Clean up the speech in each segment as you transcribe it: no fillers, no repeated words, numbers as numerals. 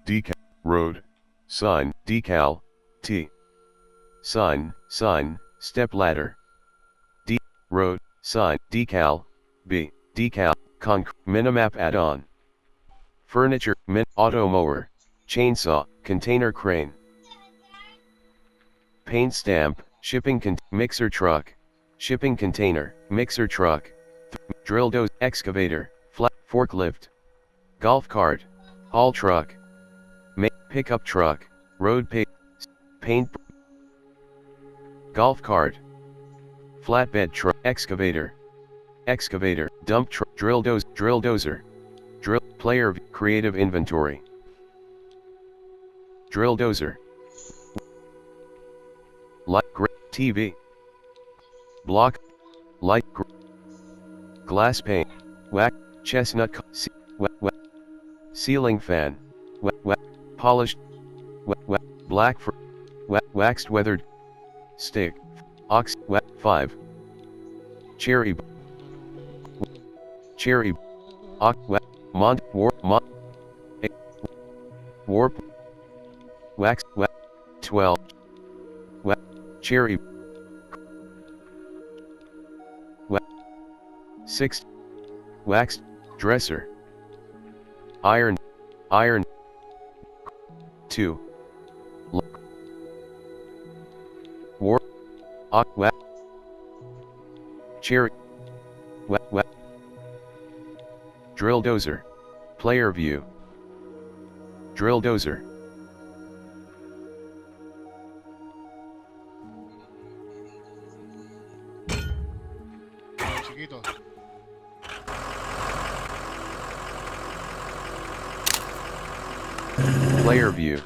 decal, road, sign, decal, T. Sign, step ladder. D, road, sign, decal, B, decal, minimap add-on. Furniture, auto mower, chainsaw, container crane. Paint stamp, shipping mixer truck, shipping container, mixer truck, drill doze, excavator, flat, forklift, golf cart, haul truck, pickup truck, road paint, golf cart, flatbed truck, excavator, dump truck, drill dozer, player, creative inventory, drill dozer, light, TV, block, light, glass pane, chestnut, ceiling fan, polished, black, waxed, weathered, stick, ox, 5, cherry, warp, wax, 12, cherry, 6, waxed, dresser, iron, 2, warp, cherry, drill dozer, player view, drill dozer. Chiquito. Player view.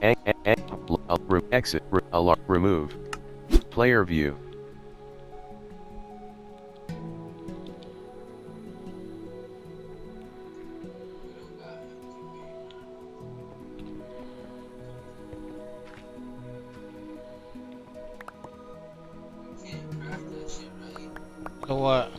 Exit. Remove. Player view. So what?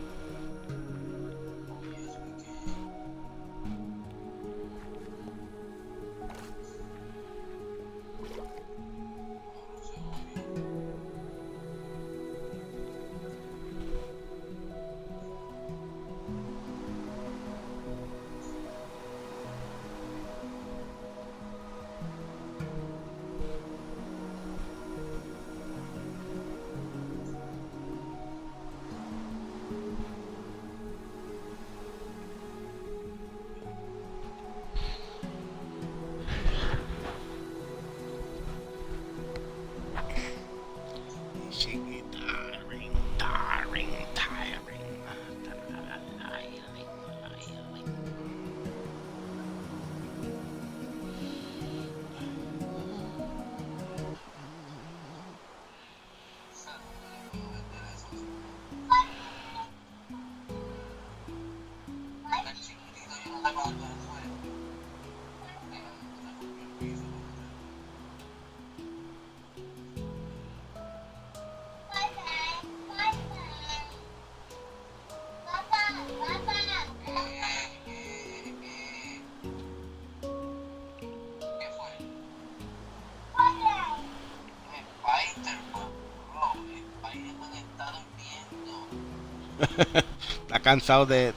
Está cansado de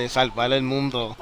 salvar el mundo.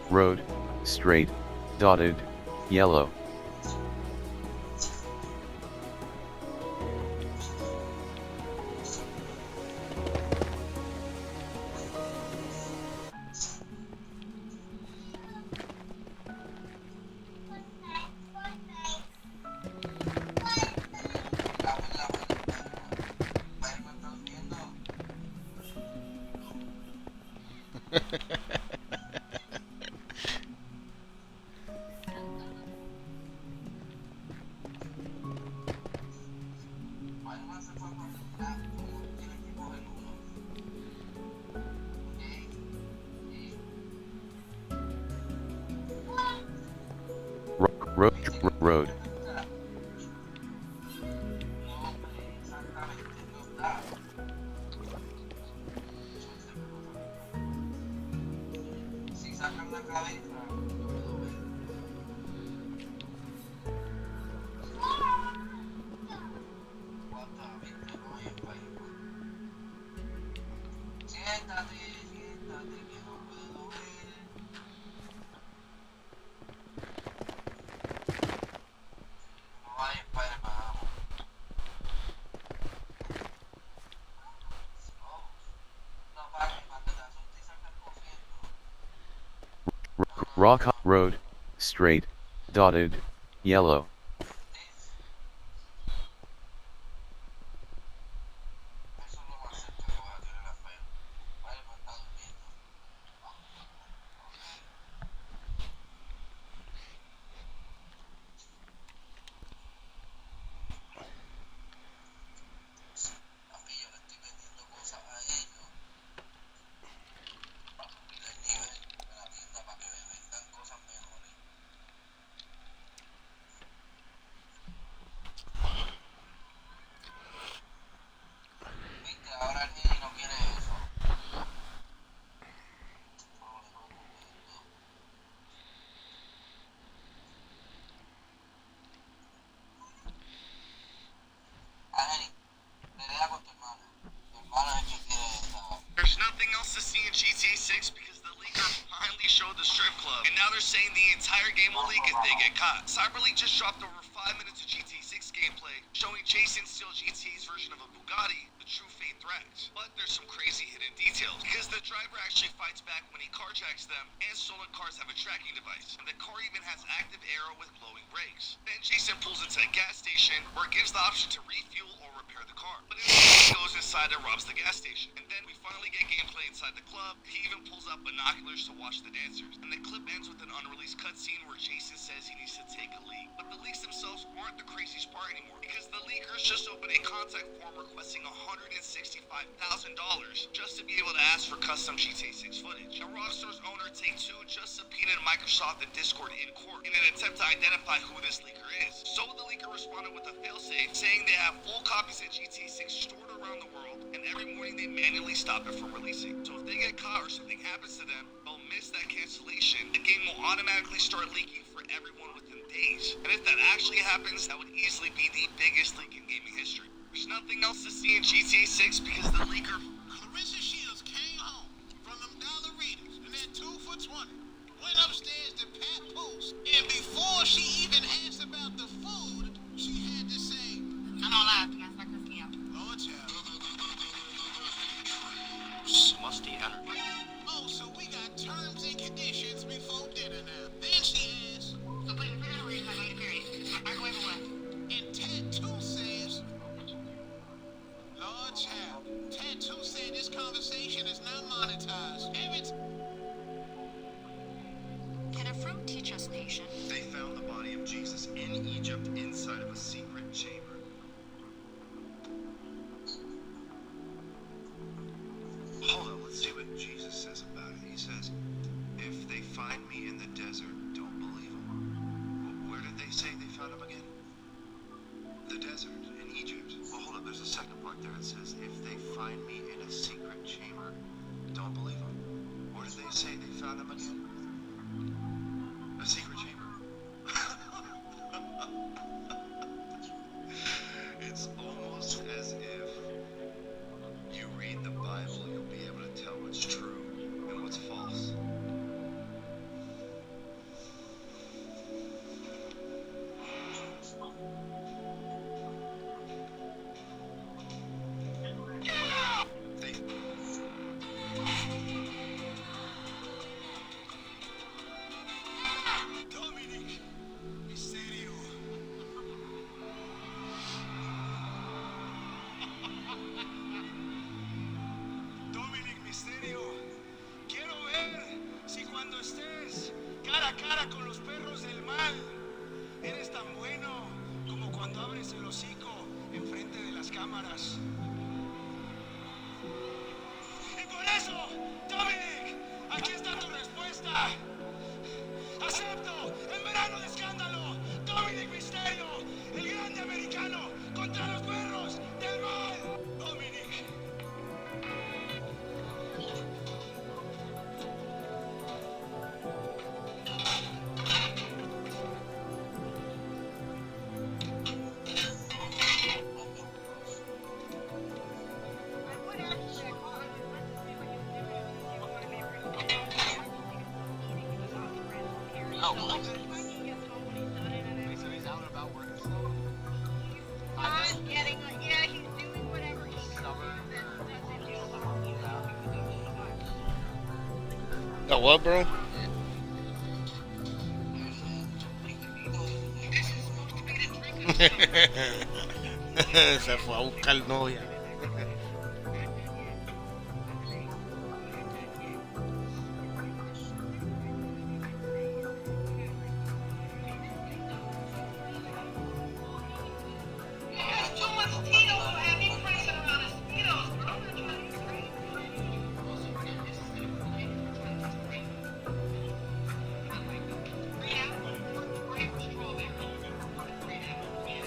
Road, straight, dotted, yellow. Road. Rock road, straight, dotted, yellow. There's nothing else to see in GTA 6 because the leaker finally showed the strip club, and now they're saying the entire game will leak if they get caught. CyberLeak just dropped over 5 minutes of GTA 6 gameplay, showing Jason steal GTA's version of a Bugatti, the True Fate Threat. But there's some crazy hidden details, because the driver actually fights back when he carjacks them, and stolen cars have a tracking device, and the car even has active arrow with glowing brakes. Then Jason pulls into a gas station, where it gives the option to refuel or repair the car. But instead he goes inside and robs the gas station. And then we finally get gameplay inside the club. He even pulls out binoculars to watch the dancers. And the clip ends with an unreleased cutscene where Jason says he needs to take a leak. But the leaks themselves aren't the craziest part anymore, because the leakers just opened a contact form requesting $165,000 just to be able to ask for custom GTA 6 footage. And Rockstar's owner Take-Two just subpoenaed Microsoft and Discord in court in an attempt to identify who this leaker is. So the leaker responded with a failsafe saying they have full copies of GTA 6 stored around the world, and every morning they manually stop it from releasing. So if they get caught or something happens to them, they'll miss that cancellation. The game will automatically start leaking for everyone within days. And if that actually happens, that would easily be the biggest leak in gaming history. There's nothing else to see in GTA 6 because the leaker... Clarissa Shields came home from them Dollaritas and that 2 for $20. Went upstairs to Pat Post, and before she even asked about the food, she had to say, I don't lie, you guys like this me up. Lord child. Musty energy. Oh, so we got terms and conditions before dinner now. Then she asked, So put in the reason I made a period. Microwave or what? and Tattoo says, Lord child, Tattoo said this conversation is not monetized. Damn it. Can a fruit teach us patience? They found the body of Jesus in Egypt inside of a secret chamber. Hold on, let's see what Jesus says about it. He says, if they find me in the desert, don't believe them. Where did they say they found him again? The desert, in Egypt. Well, hold up, there's a second part there. It says, if they find me in a secret chamber, don't believe them. Where did they say they found him again? A secret chamber. It's almost as if you read the Bible, you'll be able to tell what's true and what's false. They... Dominic Mysterio. Dominic Mysterio, quiero ver si cuando estés cara a cara con los perros del mal, eres tan bueno como cuando abres el hocico enfrente de las cámaras. Y por eso, Dominic, aquí está tu respuesta. ¡Acepto! ¡En verano de escándalo! ¡Dominic Mysterio! ¡El grande americano contra los perros del mal! ¡Dominic! he's out and about working still. Yeah, he's doing whatever he The what, bro? Se fue a buscar novia. too much Tito will have me pressing around his Tito's, bro. I'm not trying to be crazy. Green apple, grape, or strawberry? Green apple, yeah.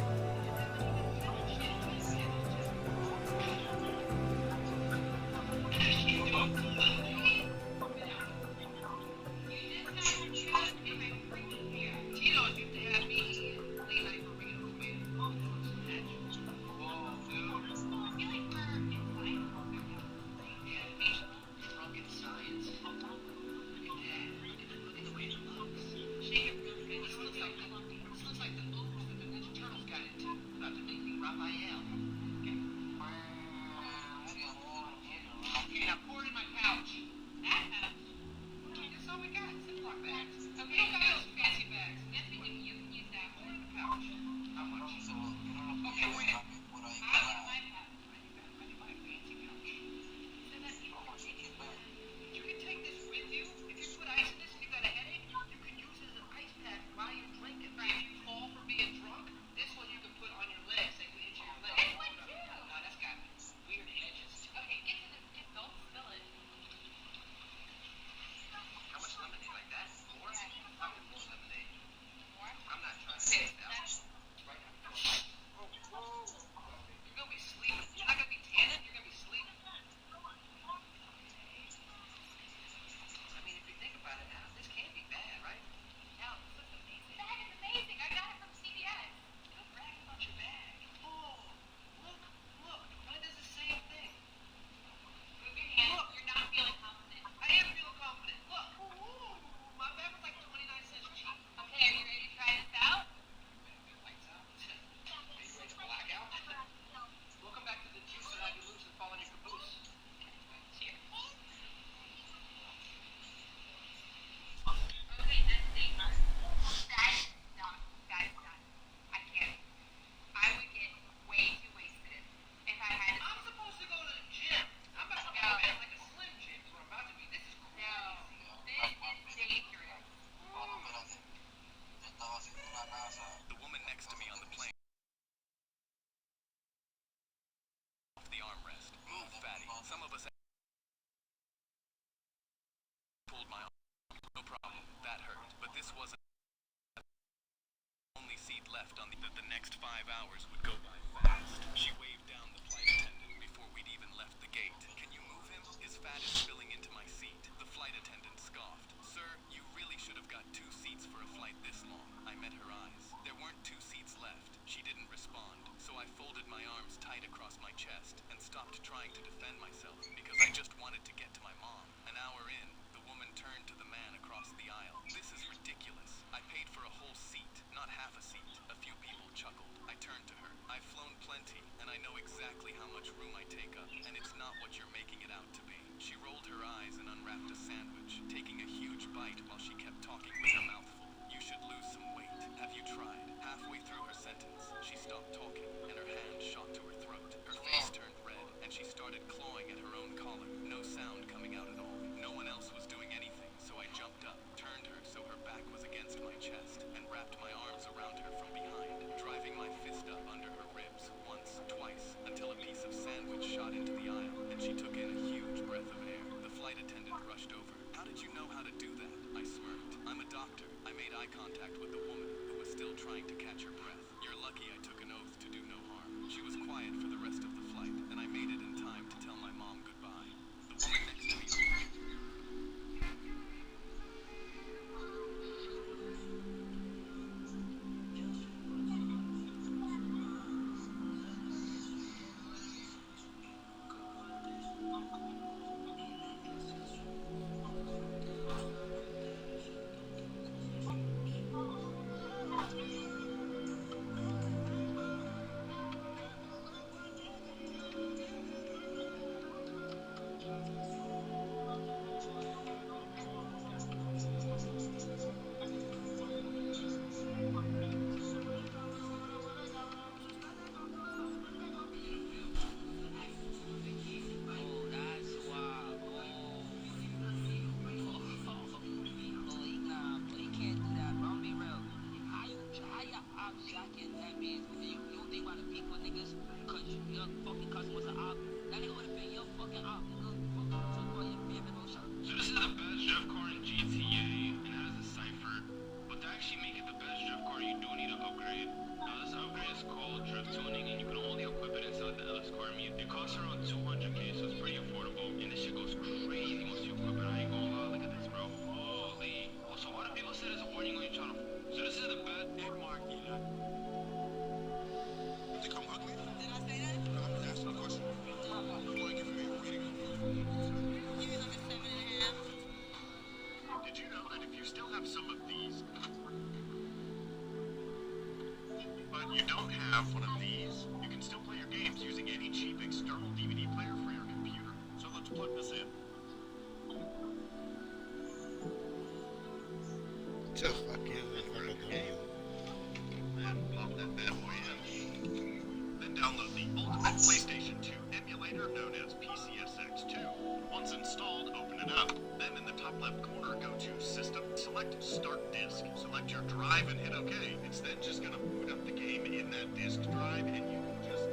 Tito's used to have me late night burritos, man. Oh, dude. Science. Look at that. Look at the way it looks. Shake it real good. This looks like the moves that the Ninja Turtles got into. About to make me Raphael. Okay. Okay, now pour it in my pouch. That pouch? That's all we got. Ziploc bags. Okay, we don't got those fancy bags. Yes, we can. You can use that. Pour it in the pouch. How much? Okay, wait. I'll get my pouch. I need my fancy pouch. Send that email. You can take this with you. If you put ice in this and you got a headache, you can use it as an ice pack while you're drinking. Right. If you fall from being drunk, this one you can put on your legs. They can itch your legs. This one too. No, that's got weird edges. Okay, get to the don't spill it. How much lemonade like that? More? I'll get more lemonade. More? I'm not trying to say it now. Right now. You're gonna be sleeping. You're not gonna be tanning. You're gonna be sleeping. I mean, if you think about it now, this can't be bad, right? No, this looks amazing. Bag is amazing. I got it from CVS. Don't brag about your bag. Oh, look. Mine does the same thing. Move your hand. Look. You're not feeling confident. I am feeling confident. Look. Ooh, my bag was like 29 cents cheap. Okay, are you ready to try this out? Lights out. Are you ready to black out? Welcome back to the juice that had you loose and fall in your caboose. Cheers. Okay, that's it. That is done. I can't. I would get way too wasted if I had to. I'm supposed to go to the gym. I'm about to go to like a slim gym. Is what I'm about to be. This is crazy. No, this is dangerous. The woman next to me on the plane. The armrest. Move, fatty. Some of us pulled my arm. No problem. That hurt. But this wasn't the only seat left on the next 5 hours would go by fast. She waved down the flight attendant before we'd even left the gate. Can you move him? His fat is spilling into my seat. The flight attendant scoffed. Sir, you really should have got 2 seats for a flight this long. I met her eyes. There weren't 2 seats left. She didn't respond, so I folded my arms tight across my chest and stopped trying to defend myself because I just wanted to get to my mom. An hour in, the woman turned to the man across the aisle. This is ridiculous. I paid for a whole seat, not half a seat. A few people chuckled. I turned to her. I've flown plenty, and I know exactly how much room I take up, and it's not what you're making it out to be. She rolled her eyes and unwrapped a sandwich, taking a huge bite while she kept talking with her mouth full. You should lose some weight. Have you tried? Halfway through her sentence, she stopped talking, and her hand shot to her throat. Her face turned red, and she started clawing at her own collar. No sound coming out at all. No one else was doing anything, so I jumped up, turned her so her back was against my chest, and wrapped my arms around her from behind, driving my fist up under her ribs once, twice, until a piece of sandwich shot into the aisle, and she took in a huge breath of air. The flight attendant rushed over. How did you know how to do that? I smirked. I'm a doctor. I made eye contact with the woman, who was still trying to catch her breath. You're lucky I took an oath to do no harm. She was quiet for the rest of the flight, and I made it in time to tell my mom goodbye. The woman next to me. got kidnapped, man. You don't think about the people, niggas, cause your fucking cousin was an op. That nigga would have been your fucking op, nigga. Fucking took all your family, no shot. So this is the best Jeff car in GTA, and that is a Cypher. But to actually make it the best Jeff car, you do need an upgrade. Now this upgrade is called Drift Tuning, and you can only equip it inside the LS car meet. It costs around 200k, so it's pretty affordable. And this shit goes crazy once you equip it. I ain't gonna lie, look at this, bro. Holy. Also, why do people say there's a warning on your channel? So this is the best. Hey, Mark, you know. They come ugly? Did I say that? No, I'm just asking a question. You want to give me a rating? Give me like a 7.5. Did you know that if you still have some of these, but you don't have one of these, you can still play your games using any cheap external DVD player for your computer. So let's plug this in. The fuck is this fucking game? And pop that bad boy in. Then download the Ultimate PlayStation 2 emulator known as PCSX2. Once installed, open it up. Then in the top left corner, go to System, select Start Disk. Select your drive and hit OK. It's then just going to boot up the game in that disk drive, and you can just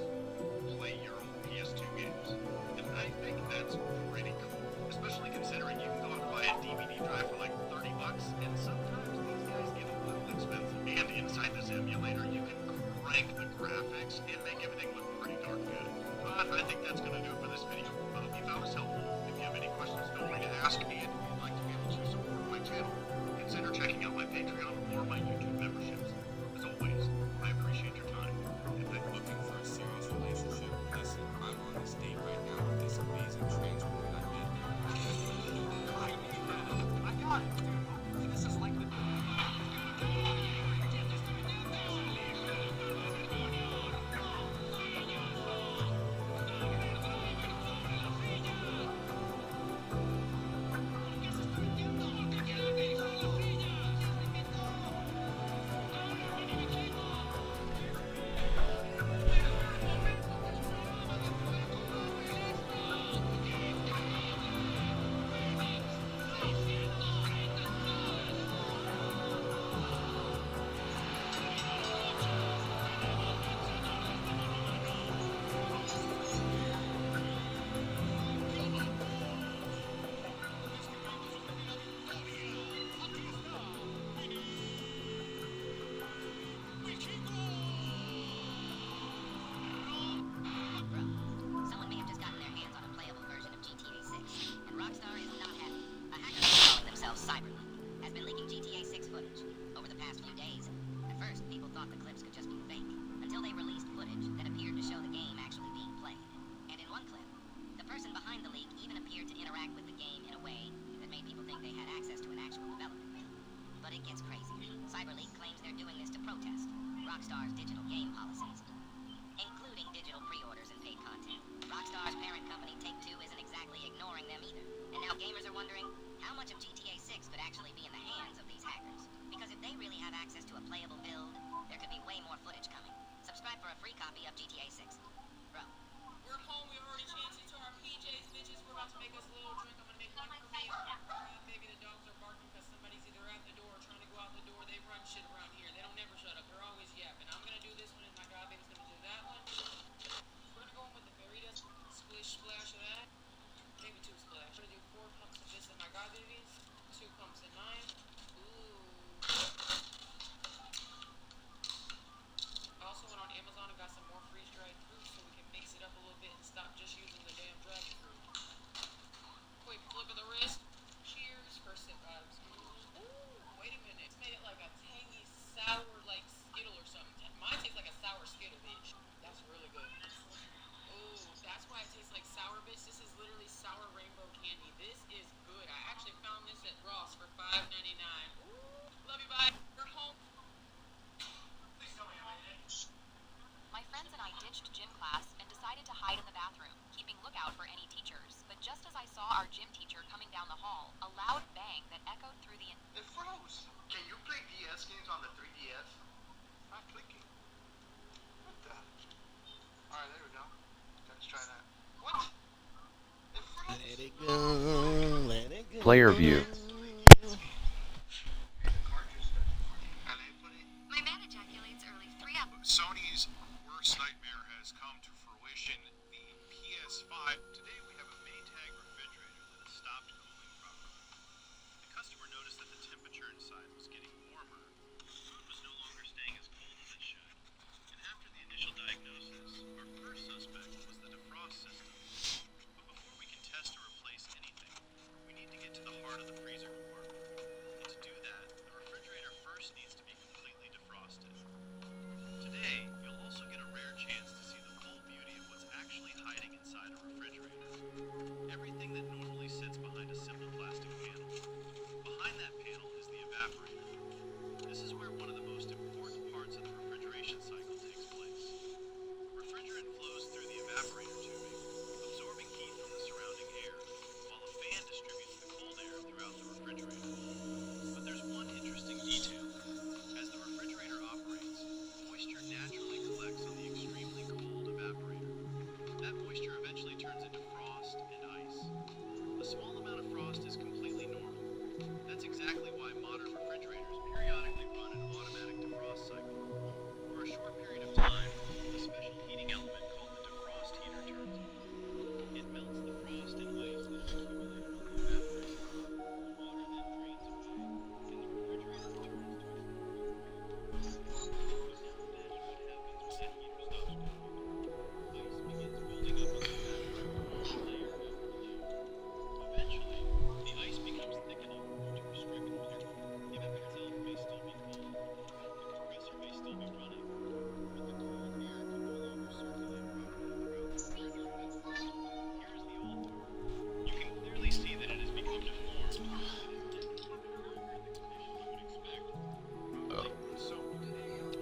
play your own PS2 games. And I think that's pretty cool, especially considering you can go out and buy a DVD drive for like 30 bucks, and sometimes these guys get a little expensive. And inside this emulator, you can crank the graphics and make everything look pretty darn good. But I think that's going to do it for this video. I hope you found this helpful. If you have any questions, feel free to ask, and if you'd like to be able to support my channel, consider checking out my Patreon or my YouTube memberships. As always, I appreciate your time. And thank you. Looking for a serious relationship, listen, I'm on this date right now with this amazing trans woman I met. I got it, dude. This is like the... Someone may have just gotten their hands on a playable version of GTA 6, and Rockstar is not happy. A hacker calling themselves Cyberleak has been leaking GTA 6 footage over the past few days. At first, people thought the clips could just be fake, until they released footage that appeared to show the game actually being played. And in one clip, the person behind the leak even appeared to interact with the game in a way that made people think they had access to an actual development build. But it gets crazy. Cyberleak claims they're doing this to protest Rockstar's digital game policies, including digital pre-orders and paid content. Rockstar's parent company, Take-Two, isn't exactly ignoring them either. And now gamers are wondering how much of GTA 6 could actually be in the hands of these hackers. Because if they really have access to a playable build, there could be way more footage coming. Subscribe for a free copy of GTA 6. Bro. We're home. We already changed into our PJs, bitches. We're about to make us a little drink. I'm gonna make one for me. Maybe the dogs are barking because somebody's either at the door or trying to go out the door. They run shit around here. They don't never shut up. They're always yapping. I'm gonna do this one, and my god baby's gonna do that one. We're gonna go in with the Veritas splish splash of that. Maybe 2 splash. We're gonna do 4 pumps of this in my god babies. 2 pumps in mine. Ooh. I also went on Amazon and got some more freeze-dried fruit so we can mix it up a little bit and stop just using the damn dragon fruit. Quick flip of the wrist. Cheers. First sip vibes. Ooh, wait a minute. It's made it like a tangy, sour, like Skittle or something. Mine tastes like a sour Skittle, bitch. That's really good. Ooh, that's why it tastes like sour, bitch. This is literally sour rainbow candy. This is good. I actually found this at Ross for $5.99. Ooh, love you, bye. We're home. My friends and I ditched gym class and decided to hide in the bathroom, keeping lookout for any teachers. But just as I saw our gym teacher coming down the hall, a loud bang that echoed through the... It froze. Can you play DS games on the 3DS? Not clicking. What the? Alright, there we go. Let's try that. What? It froze. Let it go, let it go. Player view. My man ejaculates early 3 hours part of the freezer compartment. And to do that, the refrigerator first needs to be completely defrosted. Today, you'll also get a rare chance to see the full beauty of what's actually hiding inside a refrigerator. Everything that normally sits behind a simple plastic panel. Behind that panel is the evaporator. This is where one of the most important parts of the refrigeration cycle takes place. Refrigerant flows through the evaporator tubing, absorbing heat from the surrounding air, while a fan distributes the cold air throughout the refrigerator. But there's one interesting detail. As the refrigerator operates, moisture naturally collects on the extremely cold evaporator. That moisture eventually turns into frost and ice. A small amount of frost is completely normal. That's exactly why modern refrigerators periodically run an automatic defrost cycle. For a short period of time, a special heating element called the defrost heater turns on. It melts the frost and ice that have accumulated on the evaporator. The water then drains away, and the refrigerator returns to its normal temperature. But now imagine what happens when that heater stops working. Ice begins building up on the evaporator, layer after layer. Eventually, the ice becomes thick enough to restrict water. The evaporator itself may still be cold, the compressor may still be running, but the cold air can no longer circulate properly throughout the refrigerator. Here is the old part. You can clearly see that it has become deformed. It is definitely no longer in the condition you would expect. So today,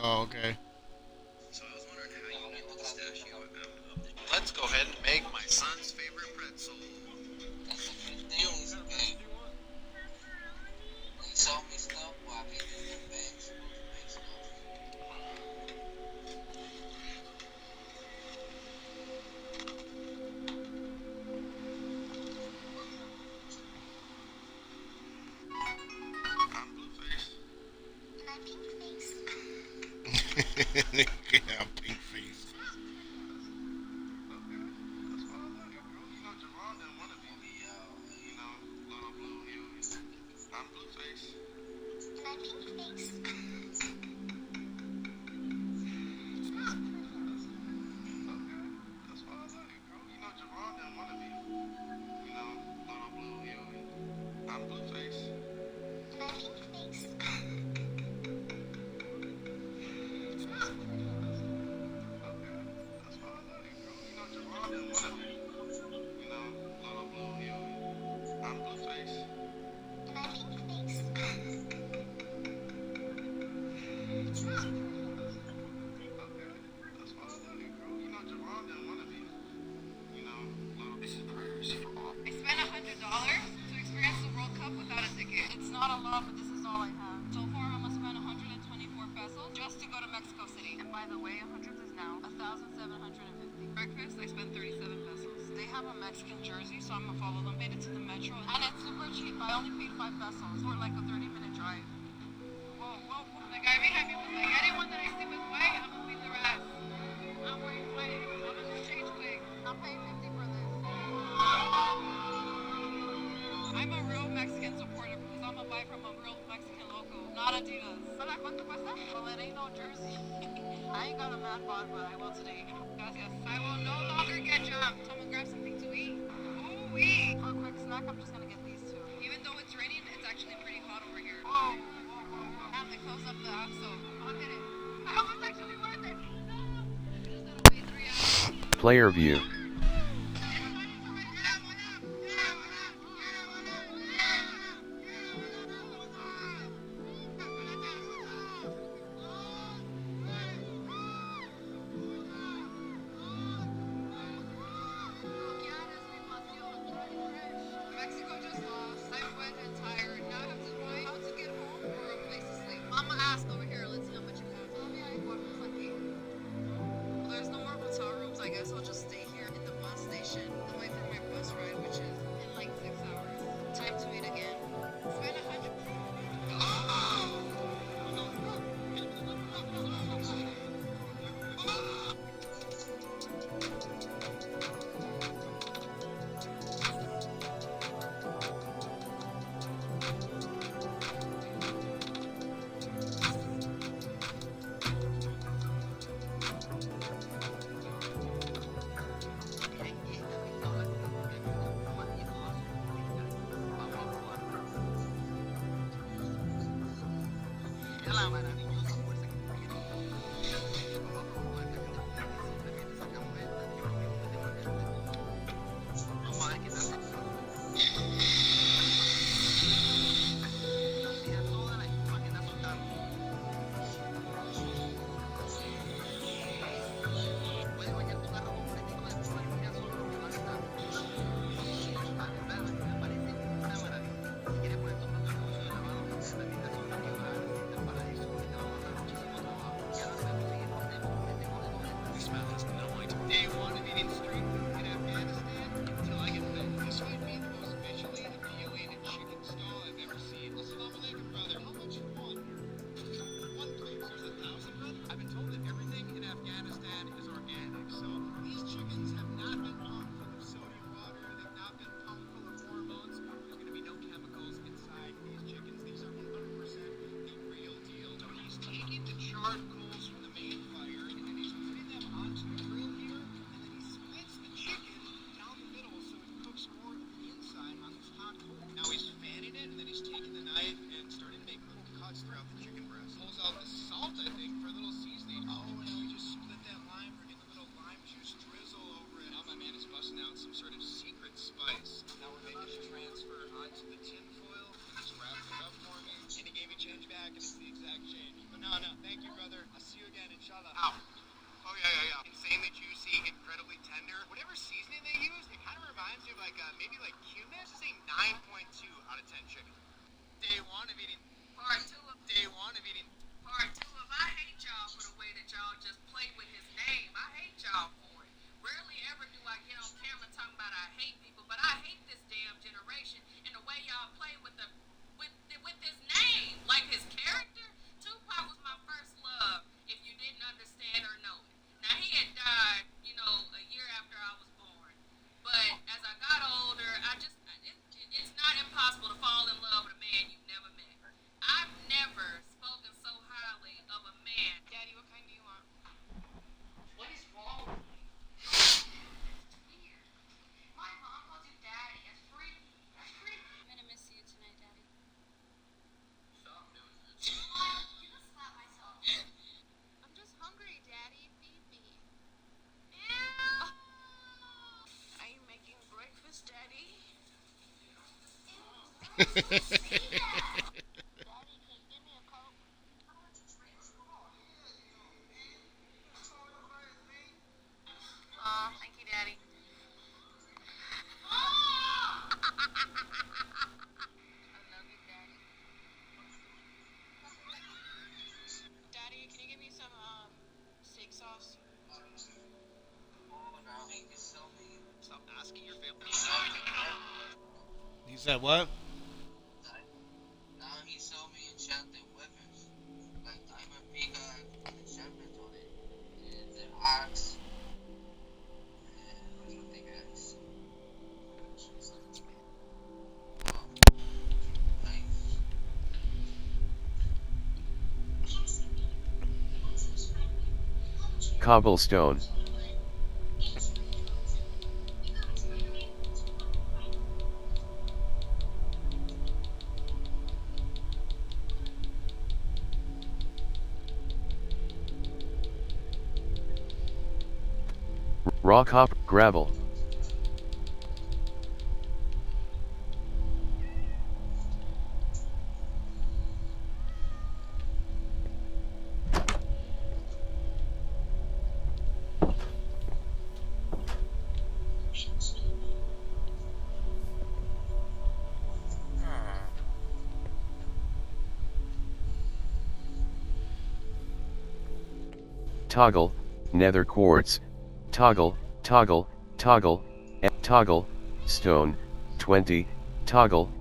Oh, okay. Let's go ahead and make my son's favorite pretzel. I'm Blueface. Yeah, pink face. I'm Blueface. That's why I love you, girl. You know Javon didn't want to be, you know, little blue Huey. I'm Blueface. That's why I love you, girl. You know Javon didn't want to be, you know, little blue Huey. I'm Blueface. That's why I love you, girl. You know Javon didn't want to be, you know, little. This is prayers for all. I spent $100 to experience the World Cup without a ticket. It's not a lot, but this is all I have. So far, I'm gonna spend 124 pesos just to go to Mexico City. And by the way, 100 is now 1,750. Breakfast, I spent 37 pesos. They have a Mexican jersey, so I'm gonna follow them. Made it to the metro, and it's super cheap. I only paid 5 pesos for like a 30-minute drive. Whoa, whoa, whoa. The guy behind me was like, anyone that I see with white, I'm gonna beat their ass. I'm wearing white. I'm gonna change wigs. I'm paying 50 for this. I'm a real Mexican supporter because I'm a buy from a real Mexican logo, not Adidas. Hola, ¿cuánto cuesta? Well, it ain't no jersey. I ain't got a mad bod, but I will today. Gracias. I will no longer get jumped. Someone grab something to eat. Ooh-wee. For a quick snack, I'm just gonna get these two. Even though it's raining, it's actually pretty hot over here. Whoa, whoa, whoa, whoa. And they close up the app, so I'll hit it. I hope it's actually worth it. Just gotta wait 3 hours. Player view. Mexico just lost. I'm wet and tired. Now I have to find how to get home or a place to sleep. Mama asked over here, let's see how much you have. Well, there's no more hotel rooms. I guess I'll just stay here in the bus station and wait for my bus ride, which is in like 6 hours. Time to meet again. Spend 100. it, and then he's taking the knife and starting to make little cuts throughout the chicken breast. Pulls out the salt, I think, for a little seasoning. Oh, and we just split that lime. We're getting a little lime juice drizzle over it. Now my man is busting out some sort of secret spice. Now we're making the transfer onto the tin foil. He's wrapping it up for me, and he gave me change back, and it's the exact change. But no, thank you, brother. I'll see you again, inshallah. Ow. Oh, yeah. Insanely juicy, incredibly tender. Whatever seasoning they use, it kind of reminds me of maybe like cumin. This is a 9.2 out of 10 chicken. Day one of eating. Part two of Day one of eating. Part two of I hate y'all for the way that y'all just play with his name. I hate y'all for it. Rarely ever do I get on camera talking about I hate people, but I hate this damn generation and the way y'all play with his name, like his character. Tupac was my first love. If you didn't understand or know it. Now he had died, a year after I was born. But as I got older, it's not impossible to fall in love with a man you've never met. I've never spoken so highly of a man. Daddy, what kind do you want? What is wrong? Weird. My mom calls you daddy. That's freaky. I'm gonna miss you tonight, Daddy. Stop doing this. You just slap myself. I'm just hungry, Daddy. Feed me. Are you making breakfast, Daddy? Daddy, can you give me a Coke? Aw, thank you, Daddy. I love you, Daddy. Daddy, can you give me some steak sauce? Stop asking your family. He said what? Now he sold me enchanted weapons, like diamond pickaxe, enchantment on it, and the axe, and the pickaxe. Nice. Cobblestone. Raw copper, gravel. Toggle, nether quartz, toggle, toggle, toggle, stone, 20, toggle,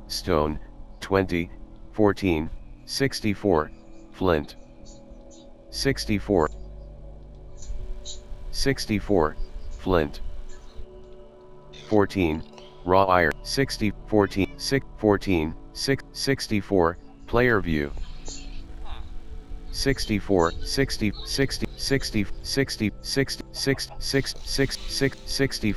stone, 20, 14, 64, flint, 64, 64, flint, 14, raw iron, 60, 14, 6, 14, 6, 64, player view. 64, 60, 60, 60, 60, 60, 6, 6, 6, 6, 60,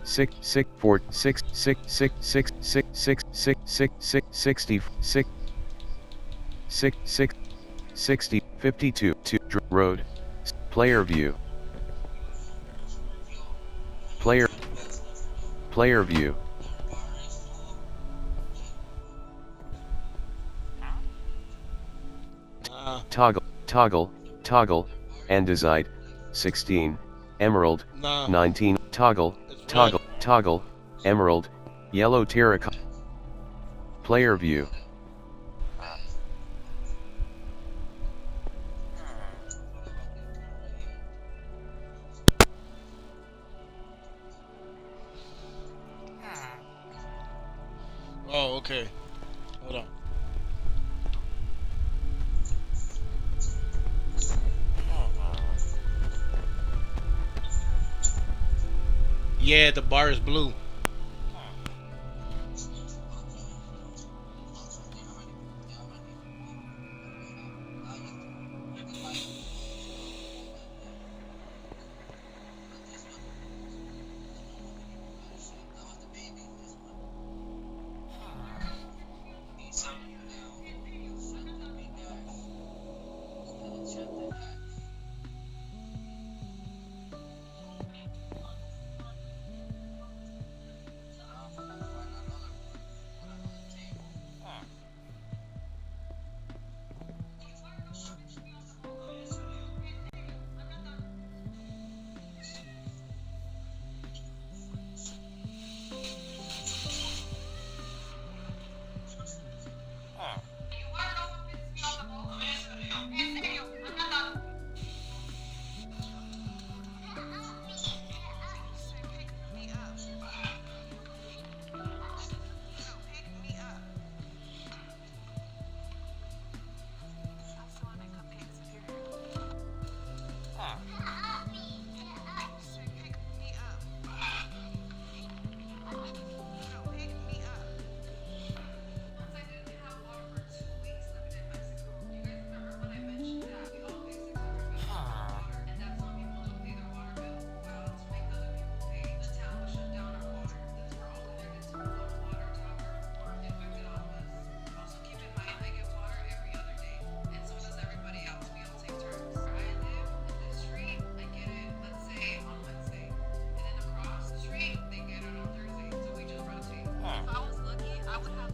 6, 6, 4, 6, 6, 6, 6, 6, 6, 6, 6, 6, 60, 6, 6, 6, 60, 52, 2, road, player view, player view, toggle, andesite, 16, emerald, Nah. 19, toggle, emerald, yellow terracotta, player view. Oh, okay. Hold on. Yeah, the bar is blue.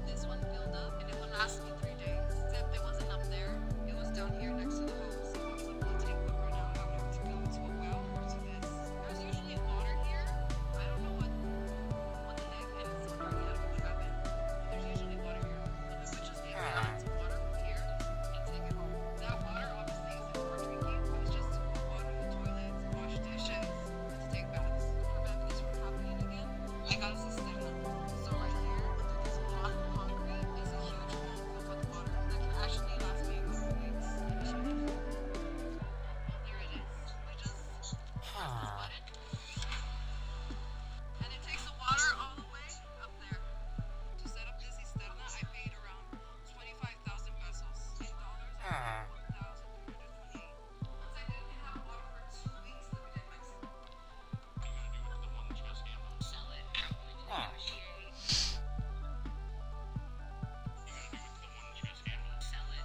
This one filled up and it would last me 3 days. Except it wasn't up there. It was down here next to the hose. So I was able to take water now. I would have to go to a well or to this. There's usually water here. I don't know what the heck, and it's apparently I don't know what happened. But there's usually water here. But we would just get gallons of water from here and take it home. That water obviously isn't for drinking, but it's just to put water in the toilets, wash dishes, and to take baths. To prevent this from happening again, I got a cisterna. So right here, under this block of concrete, is a huge hole filled with water that can actually last me a couple weeks. There it is. We just press this button. And it takes the water all the way up there. To set up this cisterna, I paid around 25,000 pesos. In dollars, I paid 1,328. Once I didn't have water for 2 weeks, living in Mexico. Sell it. Negotiate. Sell it.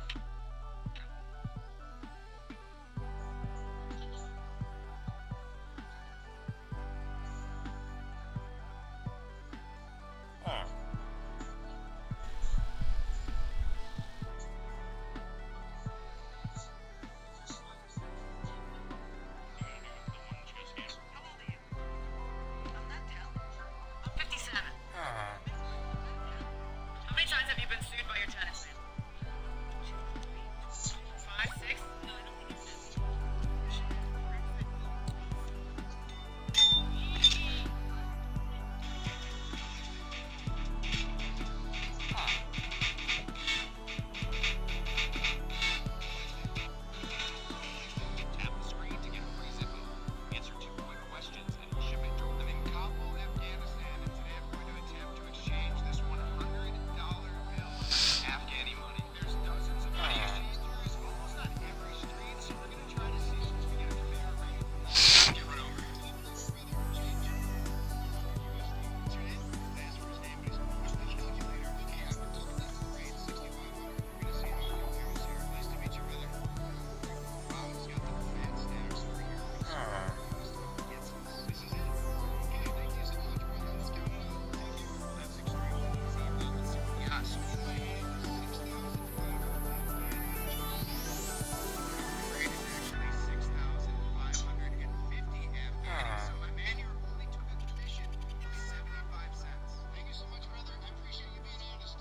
How old are you? I'm not telling. I'm 57. How many times have you been sued by your tenants, man? 5, 6? No, I don't think it's that. Tap the screen to get a free zip up. Answer 2 quick questions and we'll ship it. I'm in Kabul, Afghanistan, and today I'm going to attempt to exchange this $100 bill for Afghani money. There's dozens of money exchangers almost on every street, so we're going to try to see if we get a fair rate. Get run over. Change it. What's your name? That's first name, but it's the calculator. Okay, I'm going to select the rate, 6,500. We're going to see how it compares here. Nice to meet you, brother. Wow, it's got the fat stacks over here. Get some. This is it. Okay, thank you so much, brother. Let's go. Thank you. That's extremely easy. Now let's see what we got. So in my hand is 6,500. Rate is actually 6,550 Afghani. So my man here only took a commission of 75 cents. Thank you so much, brother. I appreciate you being honest.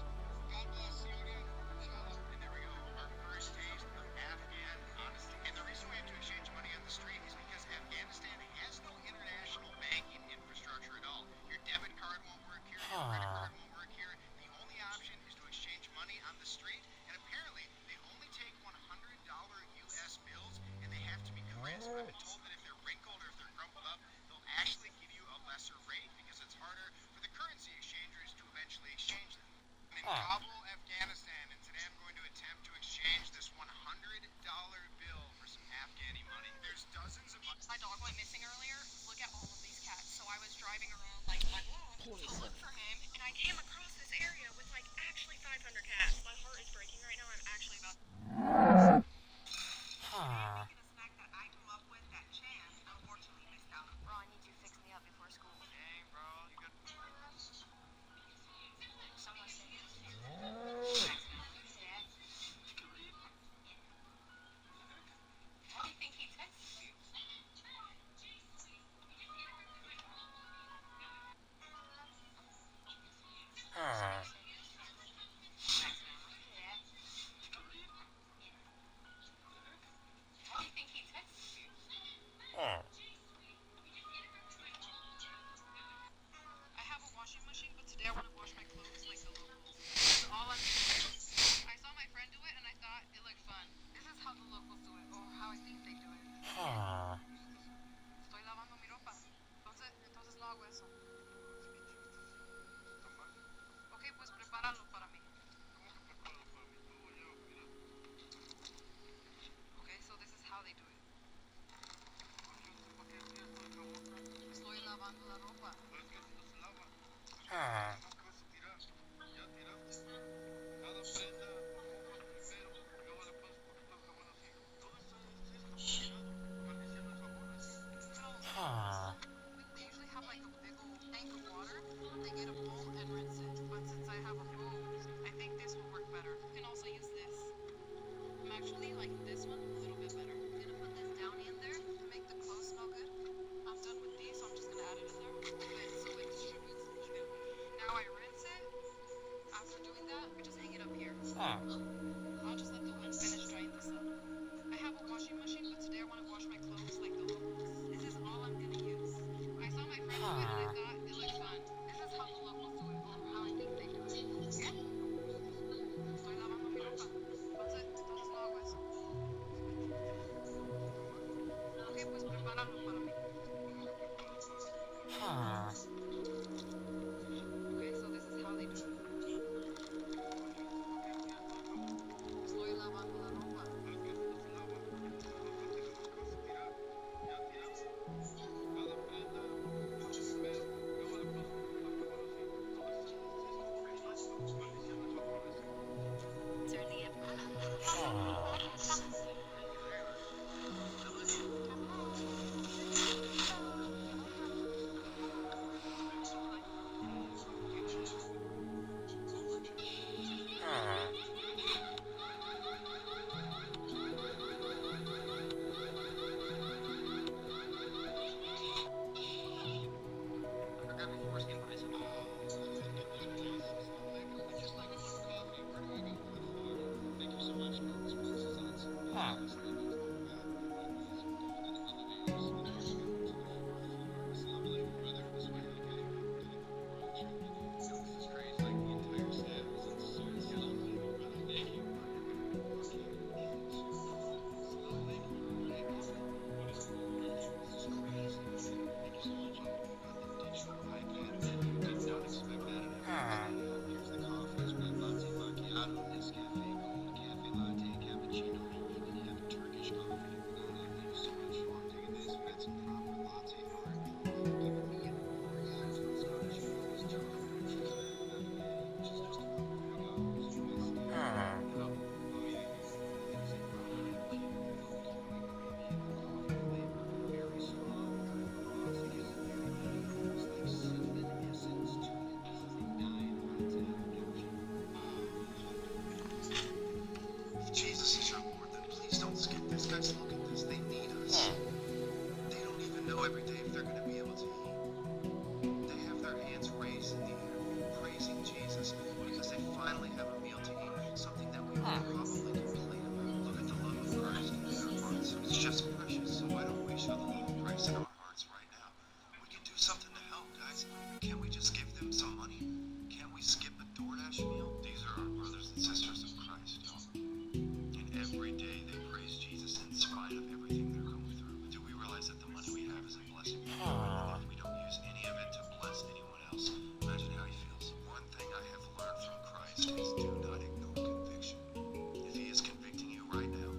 God bless. See you again. Inshallah. And there we go. Our first taste of Afghan honesty. And the reason we have to exchange money on the street is because Afghanistan has no international banking infrastructure at all. Your debit card won't work here. Your credit card won't work here. The only option is to exchange money on the street. And apparently, they only take $100 US bills, and they have to be crisp. I've been told that if they're wrinkled or if they're crumpled up, they'll actually give you a lesser rate because it's harder for the currency exchangers to eventually exchange them. I'm in Kabul, Afghanistan, and today I'm going to attempt to exchange this $100 bill for some Afghani money. There's dozens of My dog went missing earlier. Look at all of these cats. So I was driving around like my block to look for him, and I came across this area with like actually 500 cats. My heart is breaking right now. I'm actually about to. A snack that I grew up with that Chance unfortunately missed out on. Bro, I need you to fix me up before school. Dang, bro, you good? Someone said it. Why do you think he texted you? I'll just let the wind finish drying this up. I have a washing machine, but today I want to wash my clothes like the locals. This is all I'm gonna use. I saw my friends do it and I thought it looked fun. This is how the locals do it, or how I think they do it. ¿Qué? Estoy lavando mi ropa. Entonces no hago eso. Ok, pues prepáralo para mí. Okay, so this is how they do it. Estoy lavando la ropa. Turn the app. If Jesus is your Lord, then please don't skip this. Guys, look at this. They need us. They don't even know every day if they're going to be able to eat. They have their hands raised in the air, praising Jesus because they finally have a meal to eat, something that we would probably complain about. Look at the love of Christ in their hearts. It's just precious, so why don't we show the love of Christ in our hearts right now? We can do something to help, guys. Can't we just give them some money? Can't we skip a DoorDash meal? These are our brothers and sisters of Christ, y'all. And every day they praise Jesus in spite of everything they're going through. Do we realize that the money we have is a blessing? If we don't use any of it to bless anyone else, imagine how he feels. One thing I have learned from Christ is do not ignore conviction. If he is convicting you right now,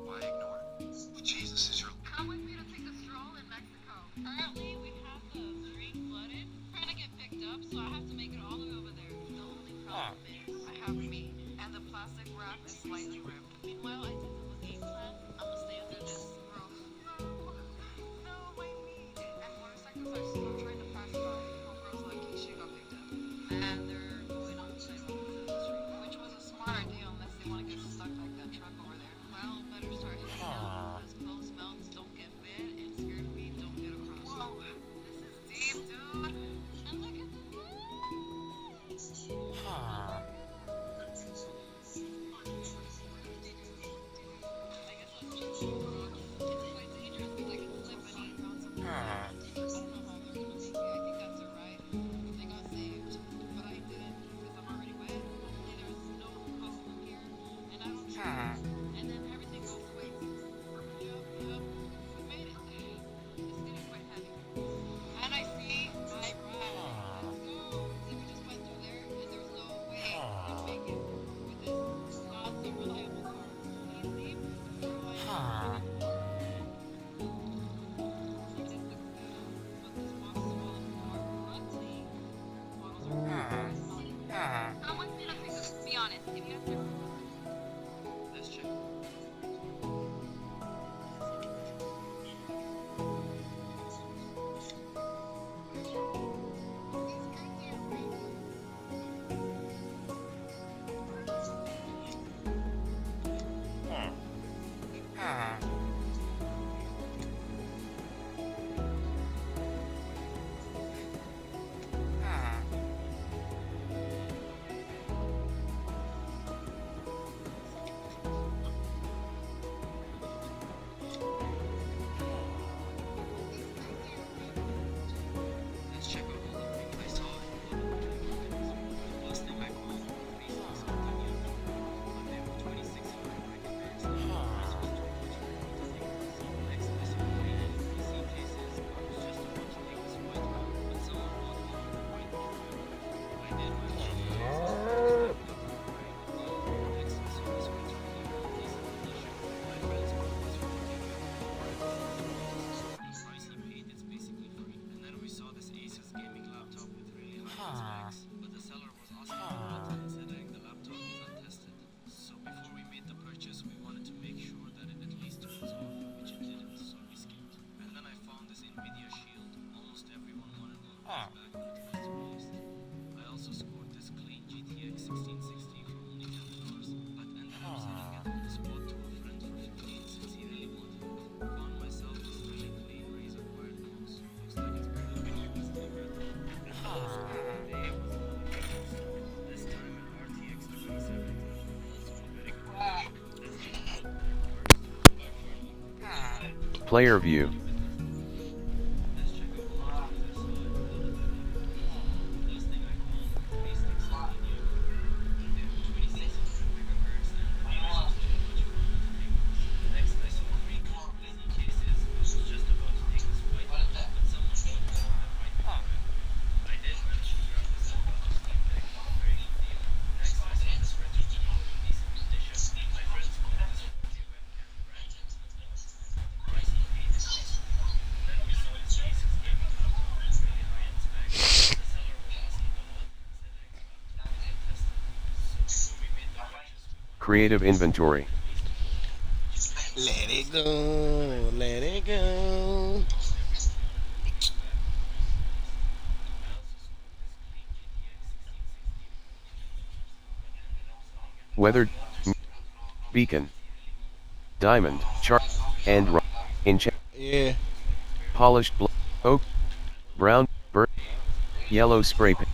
why ignore it? If Jesus is your Come with me to take a stroll in Mexico. Currently, we have the street flooded. Trying to get picked up, so I have to make it all the way over there. The only problem is I have meat, and the plastic wrap is slightly ripped. Meanwhile, I did the game plan. I'm gonna stay under this roof. No, my meat. And motorcycles are still trying to pass by. Homegirl's lucky she got picked up. And they're going on the sidewalk instead of the street, which was a smart idea unless they want to get stuck like that truck over there. Well, better start heading out because close mountains don't get bit and scared feet don't get across. Whoa, this is deep, dude. And look at the moon. I guess that's just it's quite dangerous because I can slip and eat around some I don't know how they're gonna make me. I think that's alright. They got saved, but I didn't because I'm already wet. Hopefully there's no problem here, and I don't trip. And then everything goes away. Yup, we made it. It's getting quite heavy. And I see my ride. Let's go. See, we just went through there, and there's no way we'd make it with this not so reliable car. Please leave. Be honest, if you have to. Let's check. Player view. Creative inventory. Let it go, let it go. Weathered. Beacon. Diamond. Chart. And rock. Enchant. Yeah. Polished oak. Brown. Burnt. Yellow spray paint.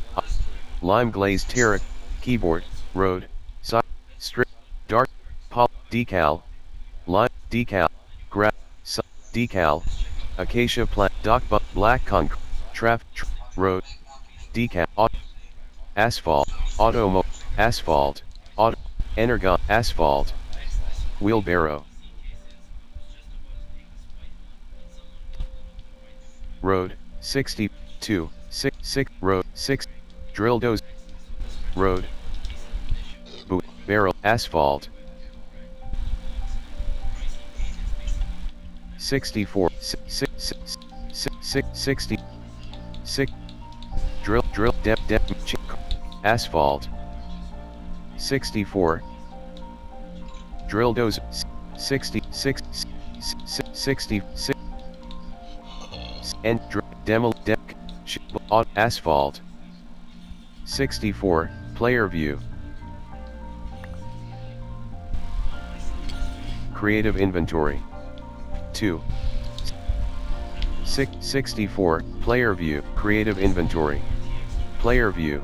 Lime glazed terra. Keyboard. Road. Side. Strip. Dark. Decal. Lime. Decal. Grass. Decal. Acacia plant. Dock. Black concrete. Road. Decal. Asphalt. Asphalt. Auto. Energon. Asphalt. Wheelbarrow. Road. 62. 6. Road. 6. Drill doze. Road. Boot. Barrel. Asphalt. 64. 60. 6. Drill. Asphalt. 64. Drill doze. 66. 66. And asphalt. 64. Player view. Creative inventory. 2. 64. Player view. Creative inventory. Player view.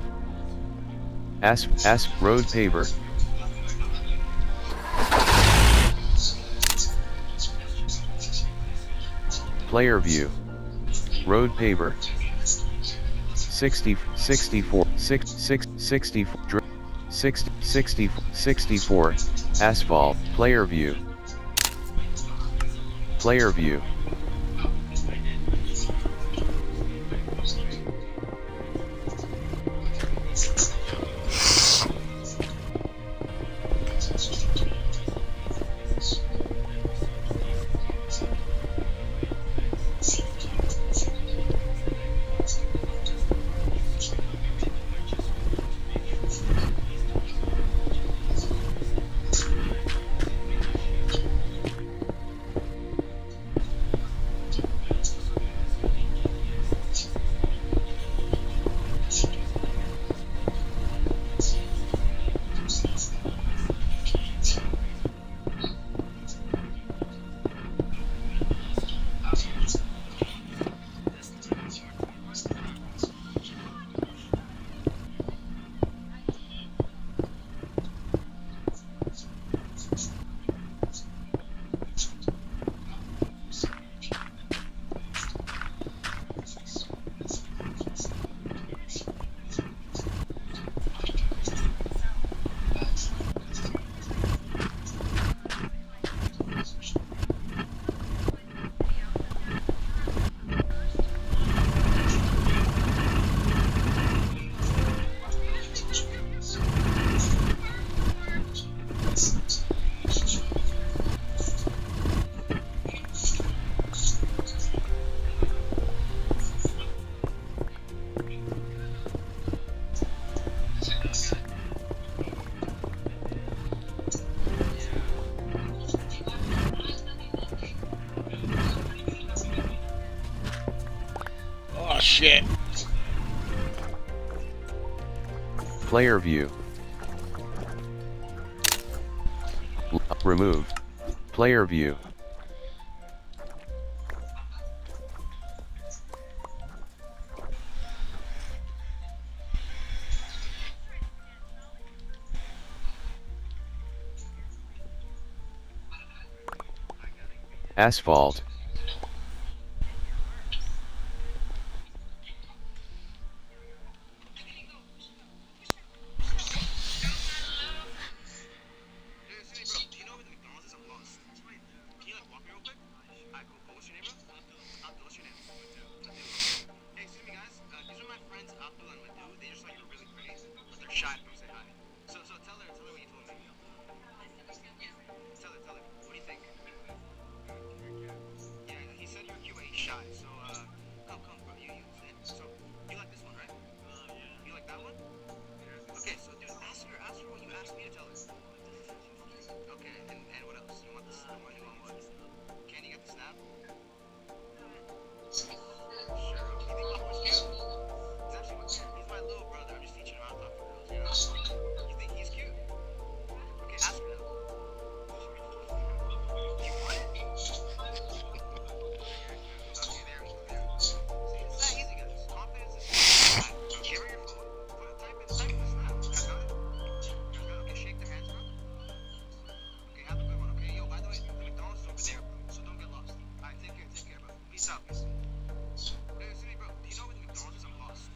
Road paver. Player view. Road paver. 64. 64. Asphalt. Player view. Player view. Oh shit. Player view. Remove. Player view. Asphalt. asking me to tell her. Okay, and what else? You want this? You want what? Can you get the snap? Sure. You think he was cute? He's actually he's my little brother. I'm just teaching him how to talk to girls, you know? You think he's cute? Okay, ask her now. You want it? Okay, there we go. See, it's that easy, guys. Confidence is give her your phone. Type in the snap. You guys got it? Okay, shake their hands, bro. Okay, have a good one, okay? Yo, by the way, the McDonald's is over there, bro. So don't get lost. Alright, take care, bro. Peace out, peace. Hey, listen to me, bro. Do you know where the McDonald's is? I'm lost. Can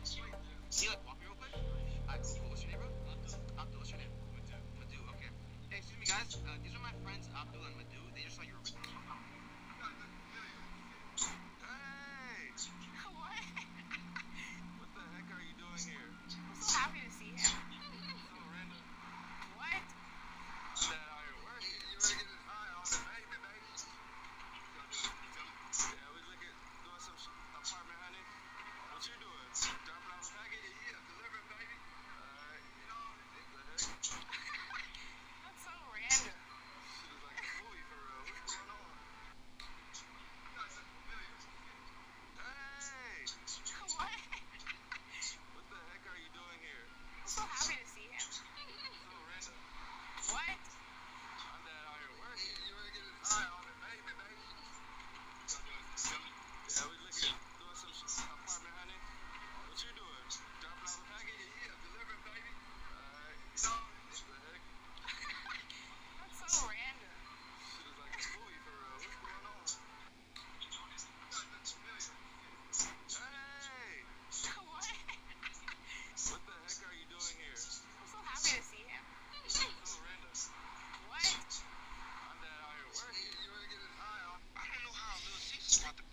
you, like, walk me real quick? Alright, cool. What's your name, bro? Abdul. What's your name? Madu, okay. Hey, excuse me, guys. These are my friends, Abdul and Madu. They just saw you were with me. Hey! What? What the heck are you doing here? I'm so happy to see him. So random. What? I'm that out here working. You ready to get this high on the pavement, baby? Yeah, we looking, doing some apartment hunting. What you doing? Dropping off a package? Yeah, delivering, baby. Alright. What the heck? That's so random. Shit is like a movie for real. What's going on? Hey! What? What the heck are you doing here? I'm so happy to see him. So random. What? I'm that out here working. You ready to get this high on the pavement, baby? Yeah, we looking, doing some apartment hunting. What you doing? Dropping off a package? Yeah, delivering, baby. Alright. What the heck? That's so random. Shit is like a movie for real. What's going on? Hey! What? What the heck are you doing here? I'm so happy to see him. So random. What? I'm that out here working. You ready to get this high on? I don't know how Little Caesars got the...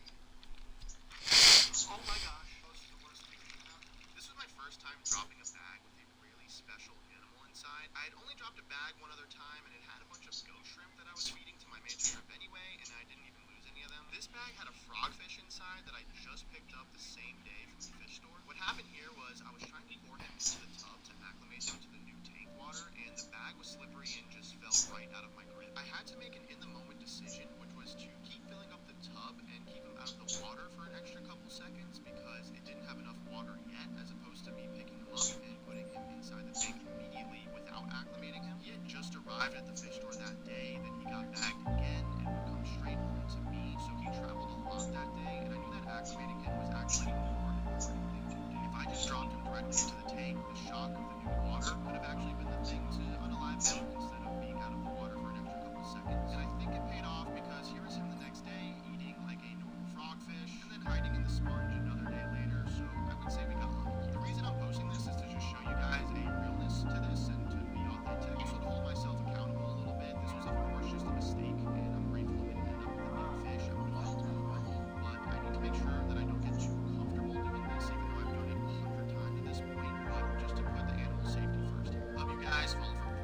Oh my gosh. This is the worst thing ever. This was my first time dropping a bag with a really special animal inside. I had only dropped a bag one other time, and it had a bunch of ghost shrimp that I was feeding to my mantis shrimp anyway, and I didn't even lose any of them. This bag had a frogfish inside that I just picked up the same day from the fish store. What happened here was I was trying to pour him into the tub to acclimate him to the new tank water, and the bag was slippery and just fell right out of my grip. I had to make an in-the-moment decision, which was to keep filling up the tub and keep him out of the water for an extra couple seconds because it didn't have enough water yet, as opposed to me picking him up and putting him inside the tank immediately without acclimating him. He had just arrived at the fish store that day, then he got bagged again and would come straight home to me, so he traveled a lot that day, and I knew that acclimating him was actually the more important thing to do. If I just dropped him directly into the tank, the shock of the new water could have actually been the thing to unalive him instead of being out of the water for an extra couple seconds. And I think it paid off because here was him the next day eating like a normal frogfish and then hiding in the sponge another day later, so I would say we got lucky. The reason I'm posting this is to just show you guys a realness to this and to be authentic. Also to hold myself accountable a little bit. This was of course just a mistake, and I'm grateful it didn't end up with a big fish. I would love to do normal, but I need to make sure that I don't get too comfortable doing this, even though I've done it 100 times at this point, but just to put the animal safety first. Love you guys. Follow for more.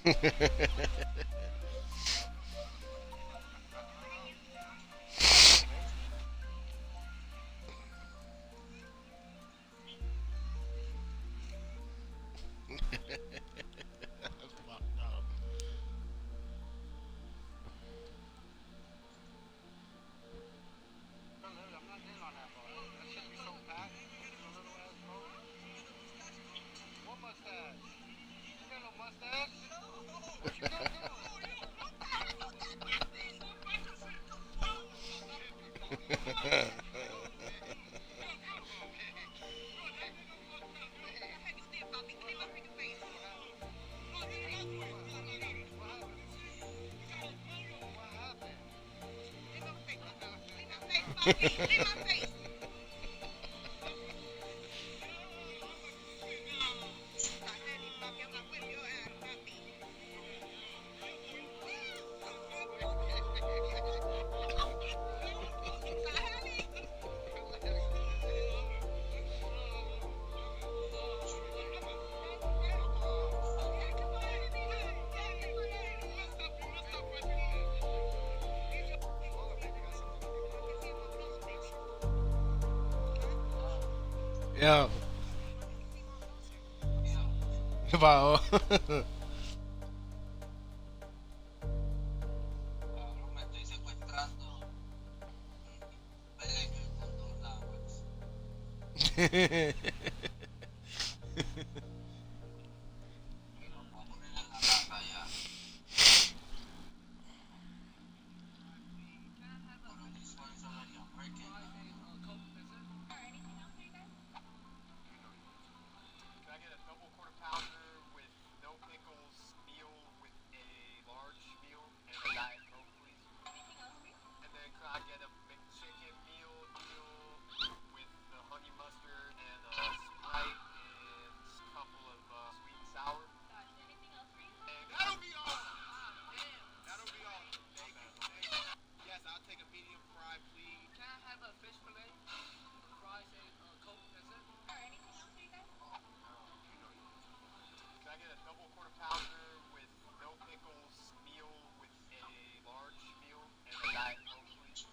That's fucked up. Yo. Wow. Cabrón, me estoy secuestrando. Vele que por todos lados. Y nos vamos a poner en la casa ya. Pero this one's already unbreaking. Can I get a double quarter pounder with no pickles meal with a large meal and a diet coke, please? And then can I get a McChicken meal with the honey mustard and a Sprite and a couple of sweet and sour? And that'll be all. That'll be all. Thank you. Yes, I'll take a medium fry, please. Can I have a fish fillet, fries, and coke? That's it. Can I get a double quarter pounder with no pickles meal with a large meal and a diet coke, please?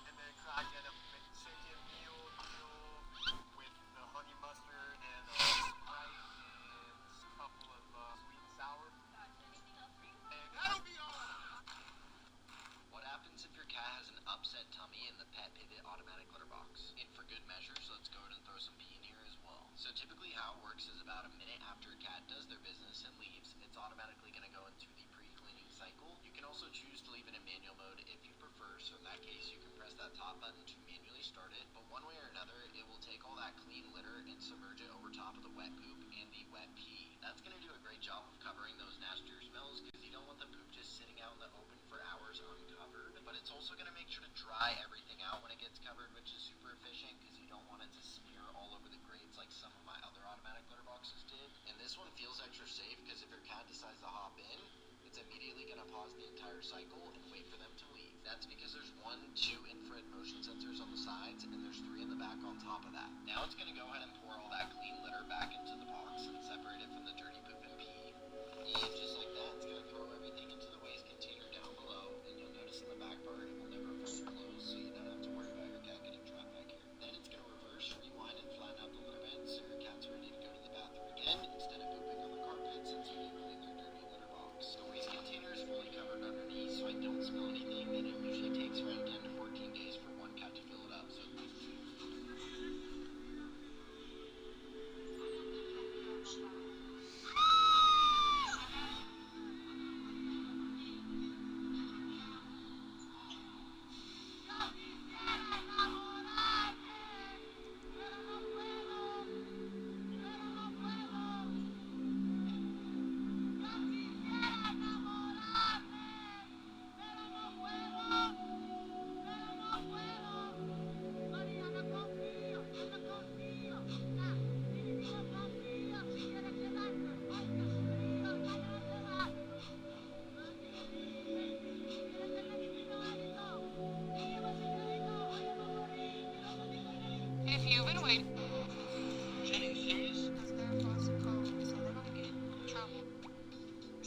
And then can I get a McChicken meal with the honey mustard and a Sprite and a couple of sweet and sour? And that'll be all. What happens if your cat has an upset tummy in the pet pivot automatic litter box? And for good measures, let's go ahead and throw some pee in here as well. So typically how it works is about a minute after a cat does their business and leaves, it's automatically going to go into the pre-cleaning cycle. You can also choose to leave it in manual mode if you prefer, so in that case you can press that top button to manually start it, but one way or another it will take all that clean litter and submerge it over top of the wet poop and the wet pee. That's going to do a great job of covering those nastier smells because you don't want the poop just sitting out in the open for hours uncovered, but it's also going to make sure to dry everything out when it gets covered, which is super efficient because you don't want it to smear all over the grates like some of my other automatic litter boxes did. And this one feels extra safe because if your cat decides to hop in, it's immediately going to pause the entire cycle and wait for them to leave. That's because there's 2 infrared motion sensors on the sides and there's 3 in the back on top of that. Now it's going to go ahead and pour all that clean litter back into the box and separate it from the dirty poop and pee. And just like that, it's going to throw everything into the waste container down below, and you'll notice in the back part it will never fully close, so you don't have to worry about your cat getting trapped back here. Then it's going to reverse, rewind, and flatten out the litter bed so your cat's ready to go to the bathroom again instead of pooping on the carpet since you didn't clean their dirty litter box. The waste container is fully covered underneath, so I don't smell anything, and it usually takes around 10 to 14 days for one cat to fill it up. So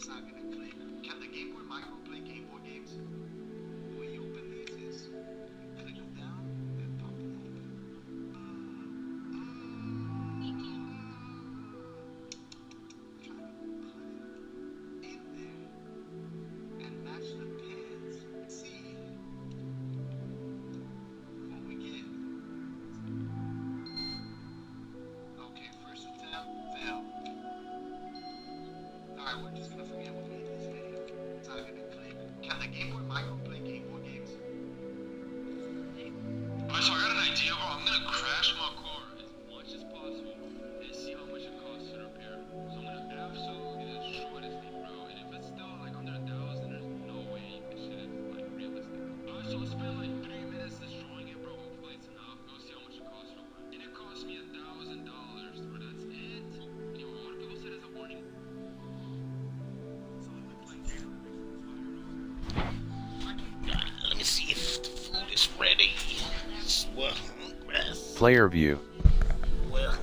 It's not gonna click. Can the Game Boy Micro play Game Boy games? The way you open these is click them down and pop them open. Try to put it in there and match the pins. See what we get. Okay, first attempt failed. Alright, we're just gonna forget we made this video. It's not gonna click. Can the Game Boy Micro play Game Boy games? Alright, so I got an idea, bro. I'm gonna crash my car as much as possible and see how much it costs to repair. So I'm gonna absolutely destroy this thing, bro. And if it's still like under 1,000, there's no way this shit is like realistic. Alright, so I'll spend like 3 minutes destroying it, bro. Hopefully it's enough. Go see how much it costs real quick. And it cost me $1,000, bro. That's it. Yo, what people said is a warning. Let me see if the food is ready. Well, Player view. well.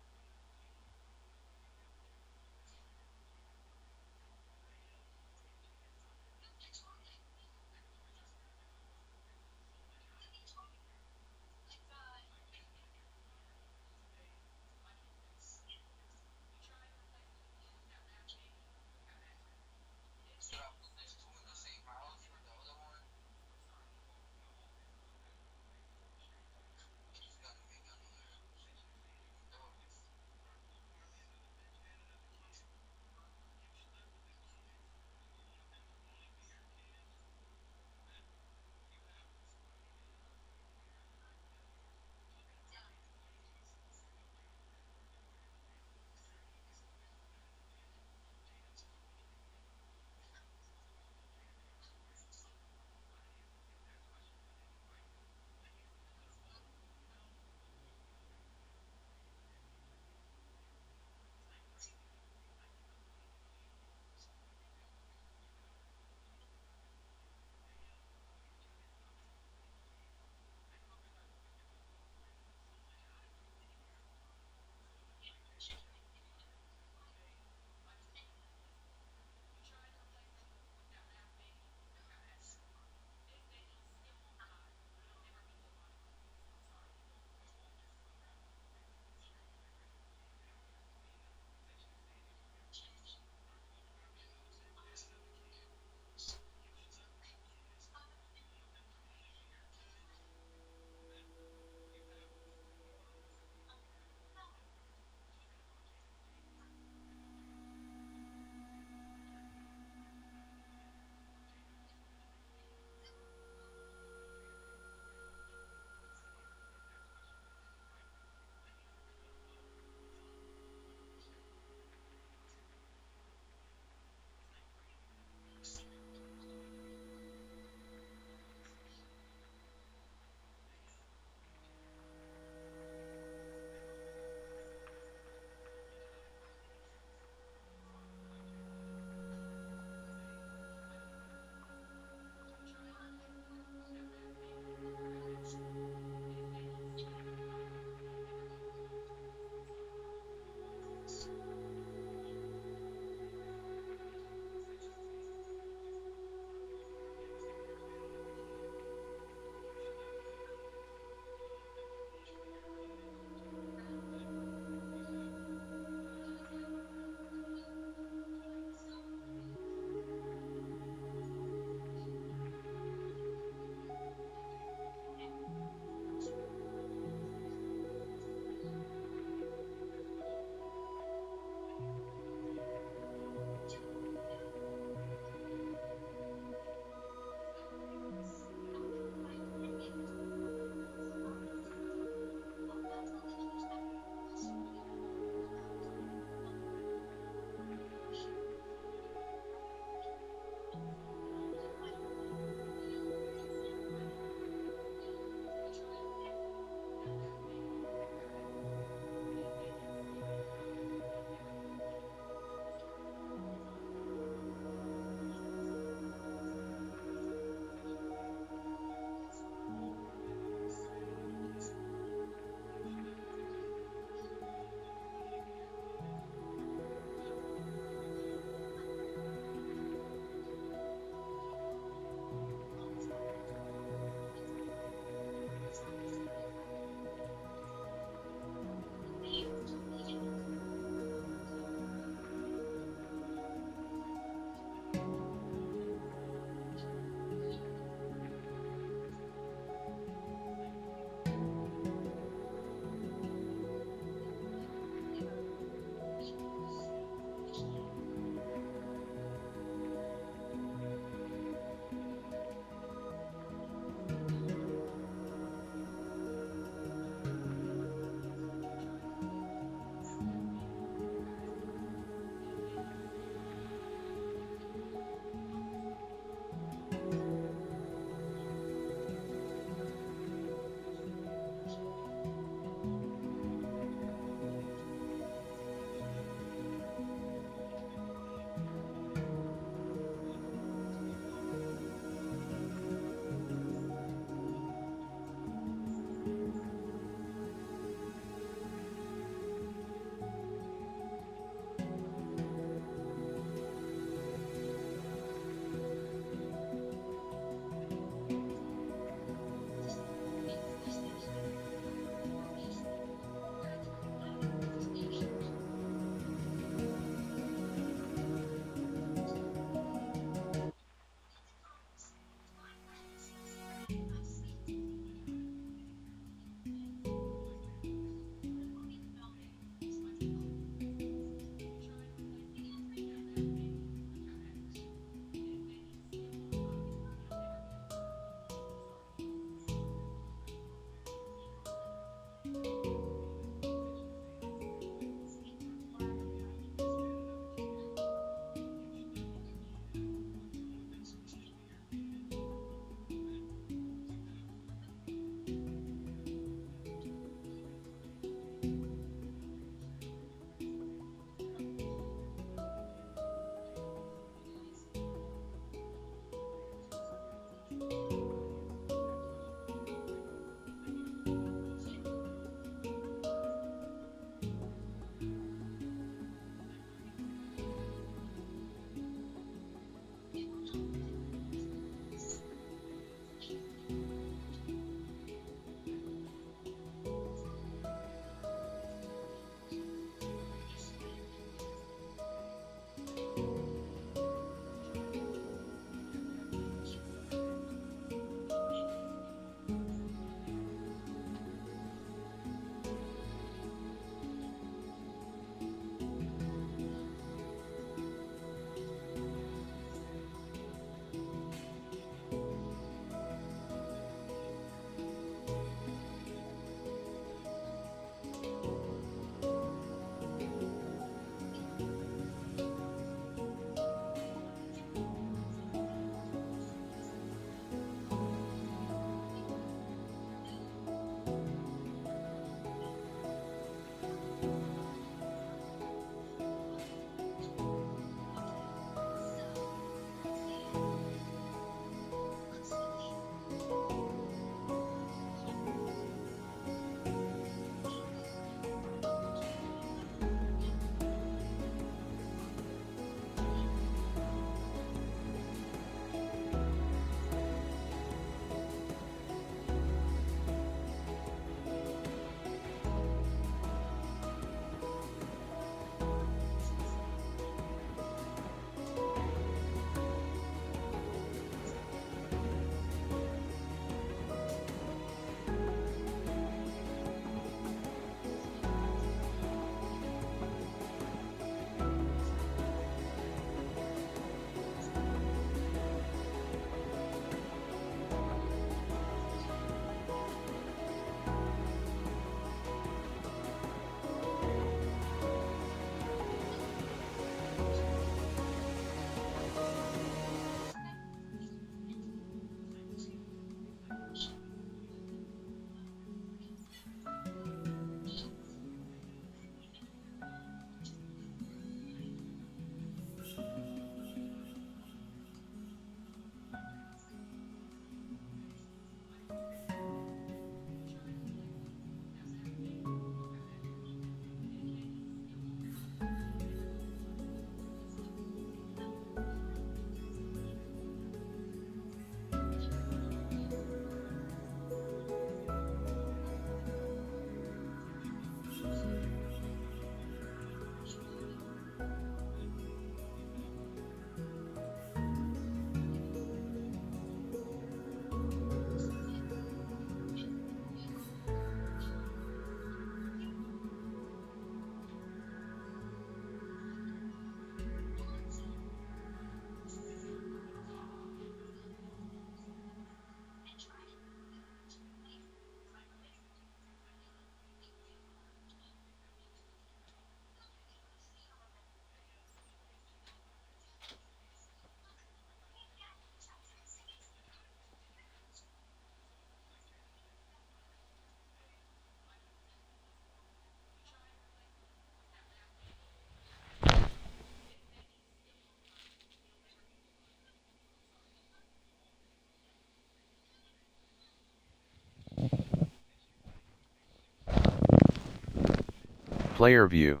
Player view.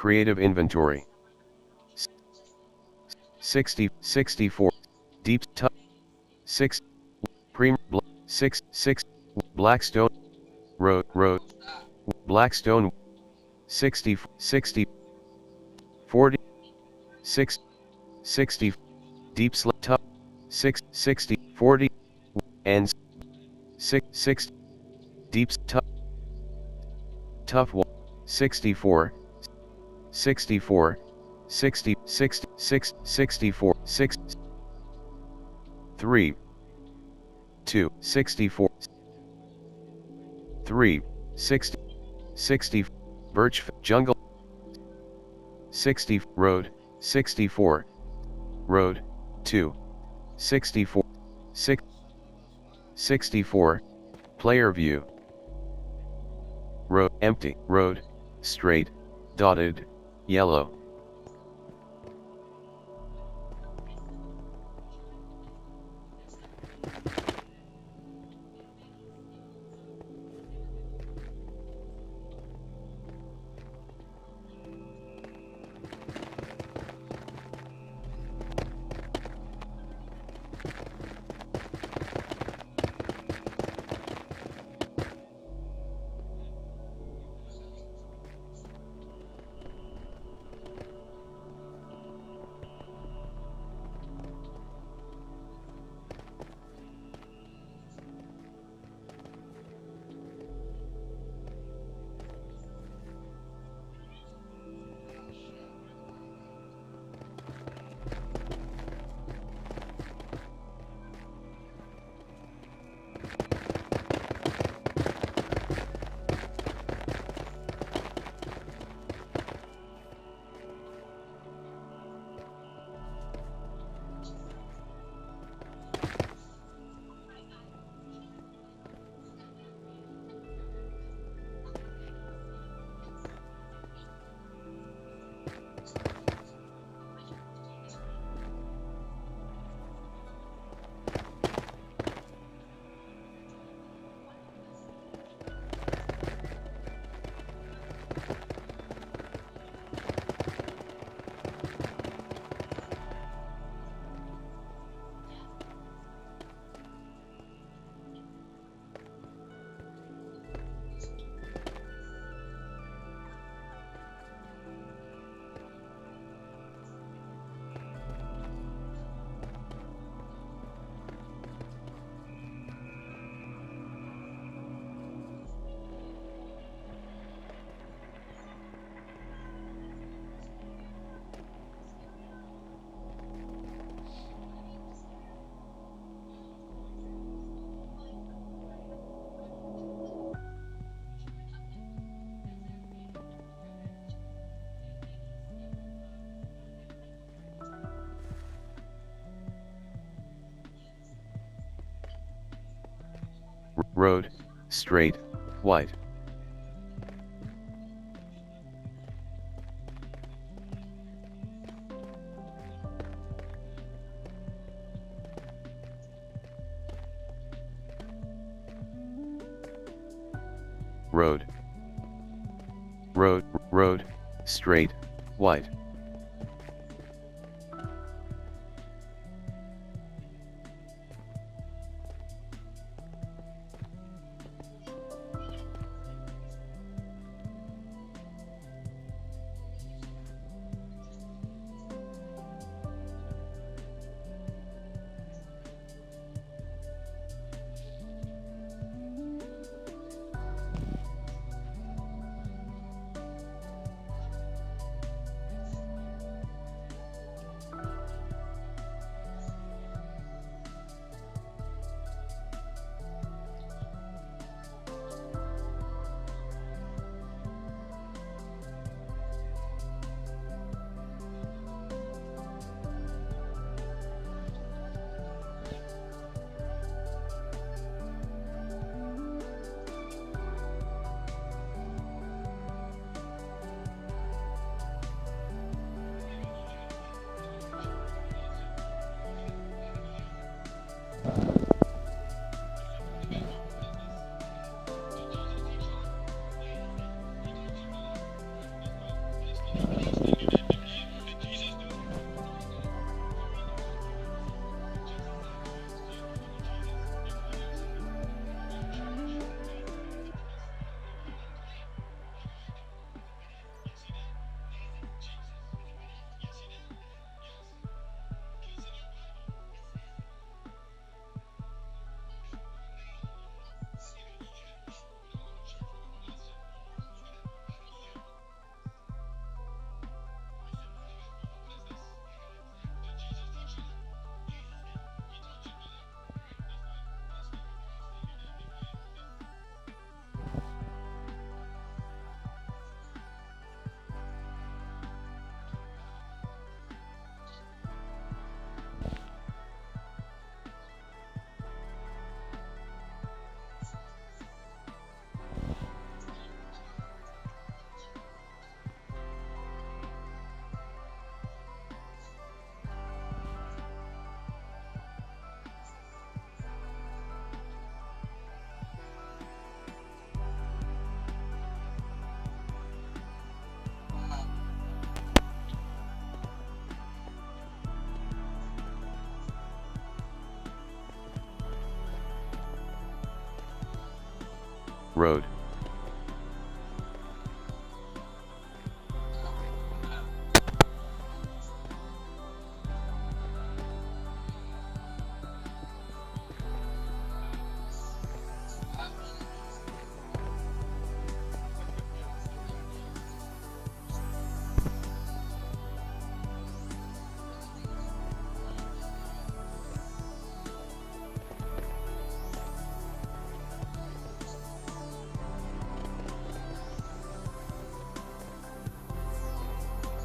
Creative inventory. 64 deep top 6 prim 6 Blackstone road Blackstone 60 40 60 deep top 60 40 and 6 deep tough 64 64 60 64 6 3 2 64 3 60 Birch Jungle 60 Road 64 Road 2 64 6 64 Player view. Road empty road straight dotted yellow. Road straight white. Road straight white. Road.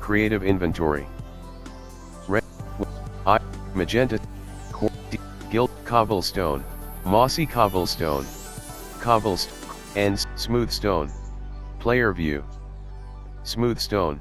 Creative inventory. Red, I, magenta, gilt, cobblestone, mossy cobblestone, cobblestone, and smooth stone. Player view. Smooth stone.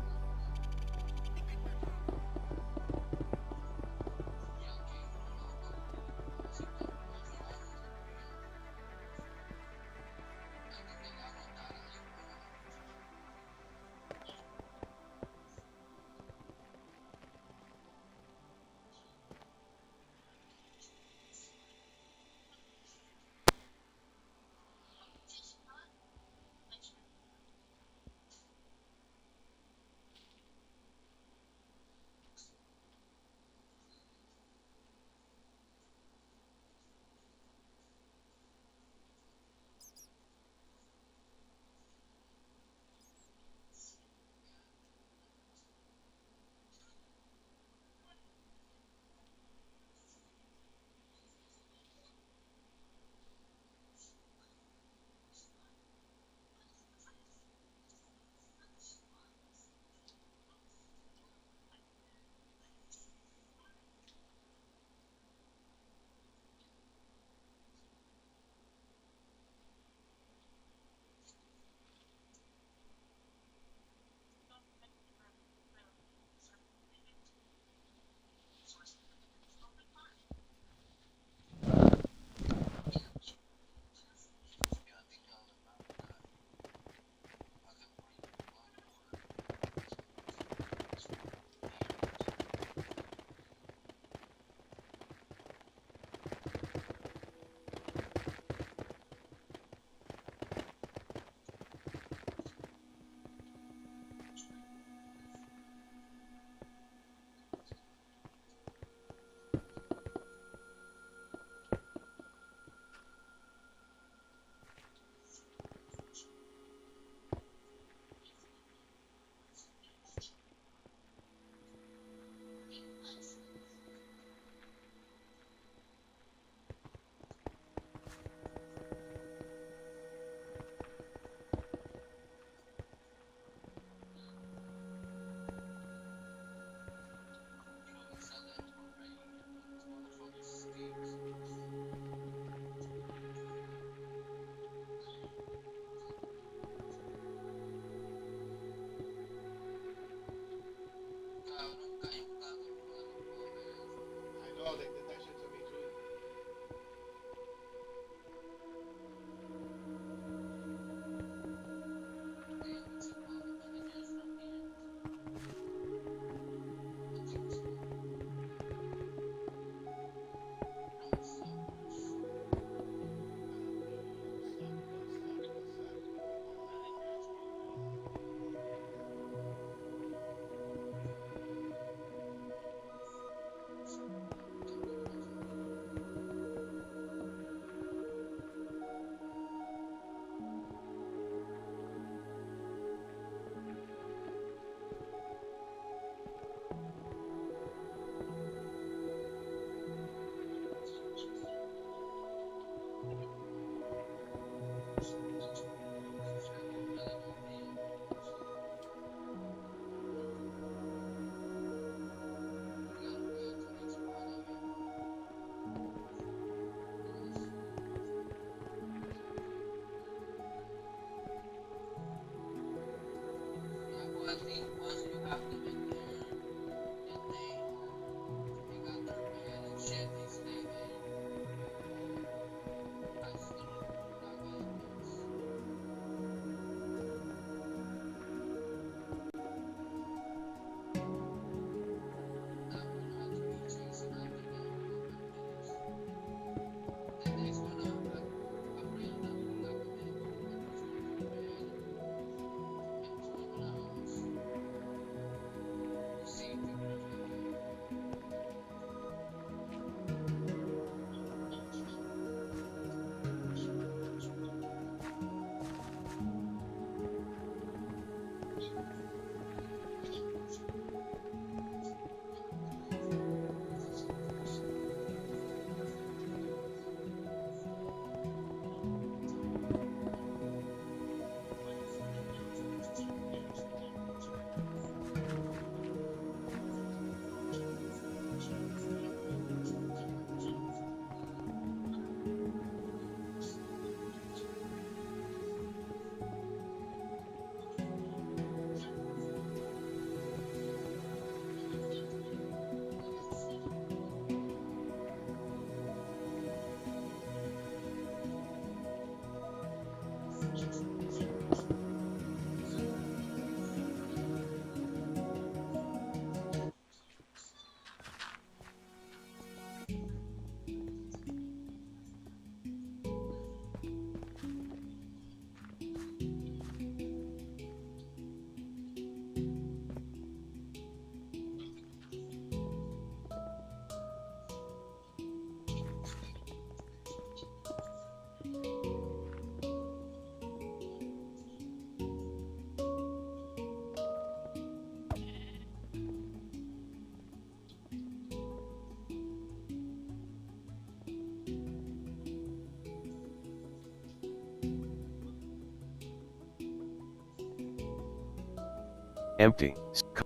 empty,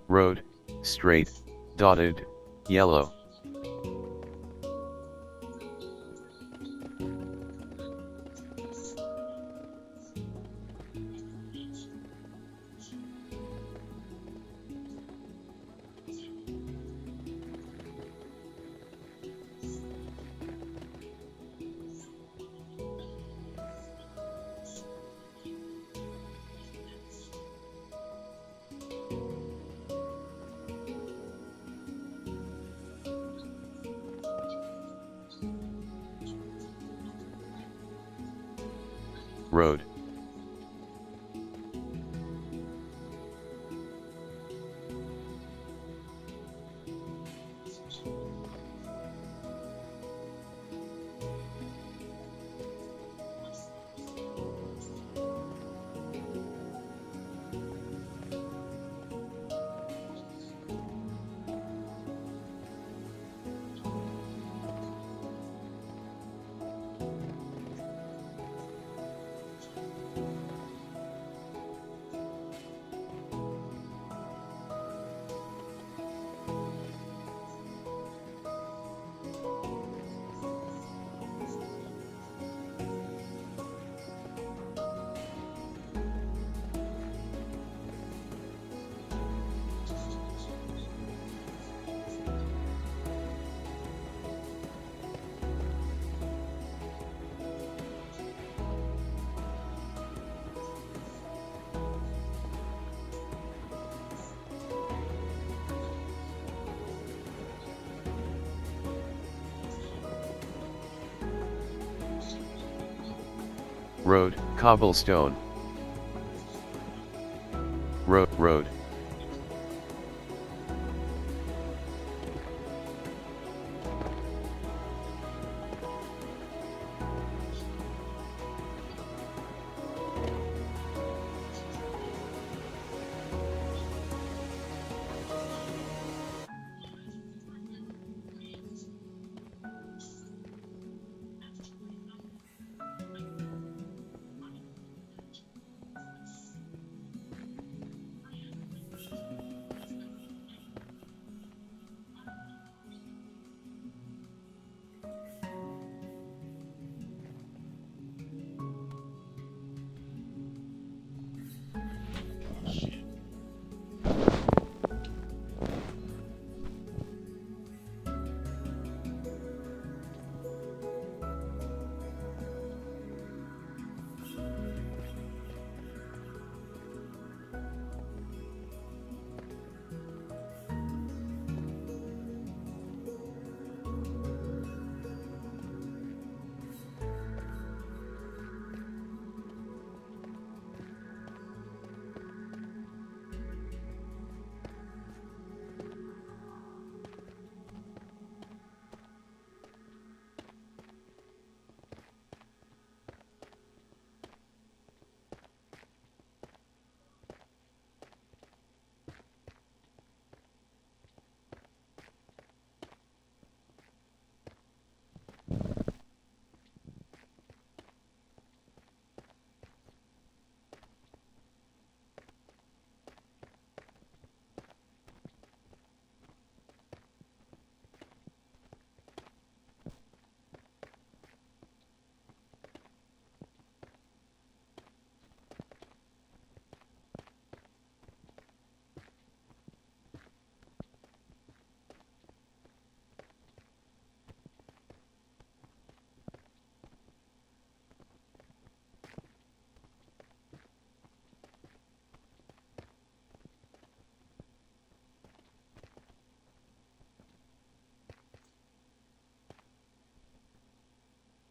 road, straight, dotted, yellow. Road. Road, cobblestone. Road.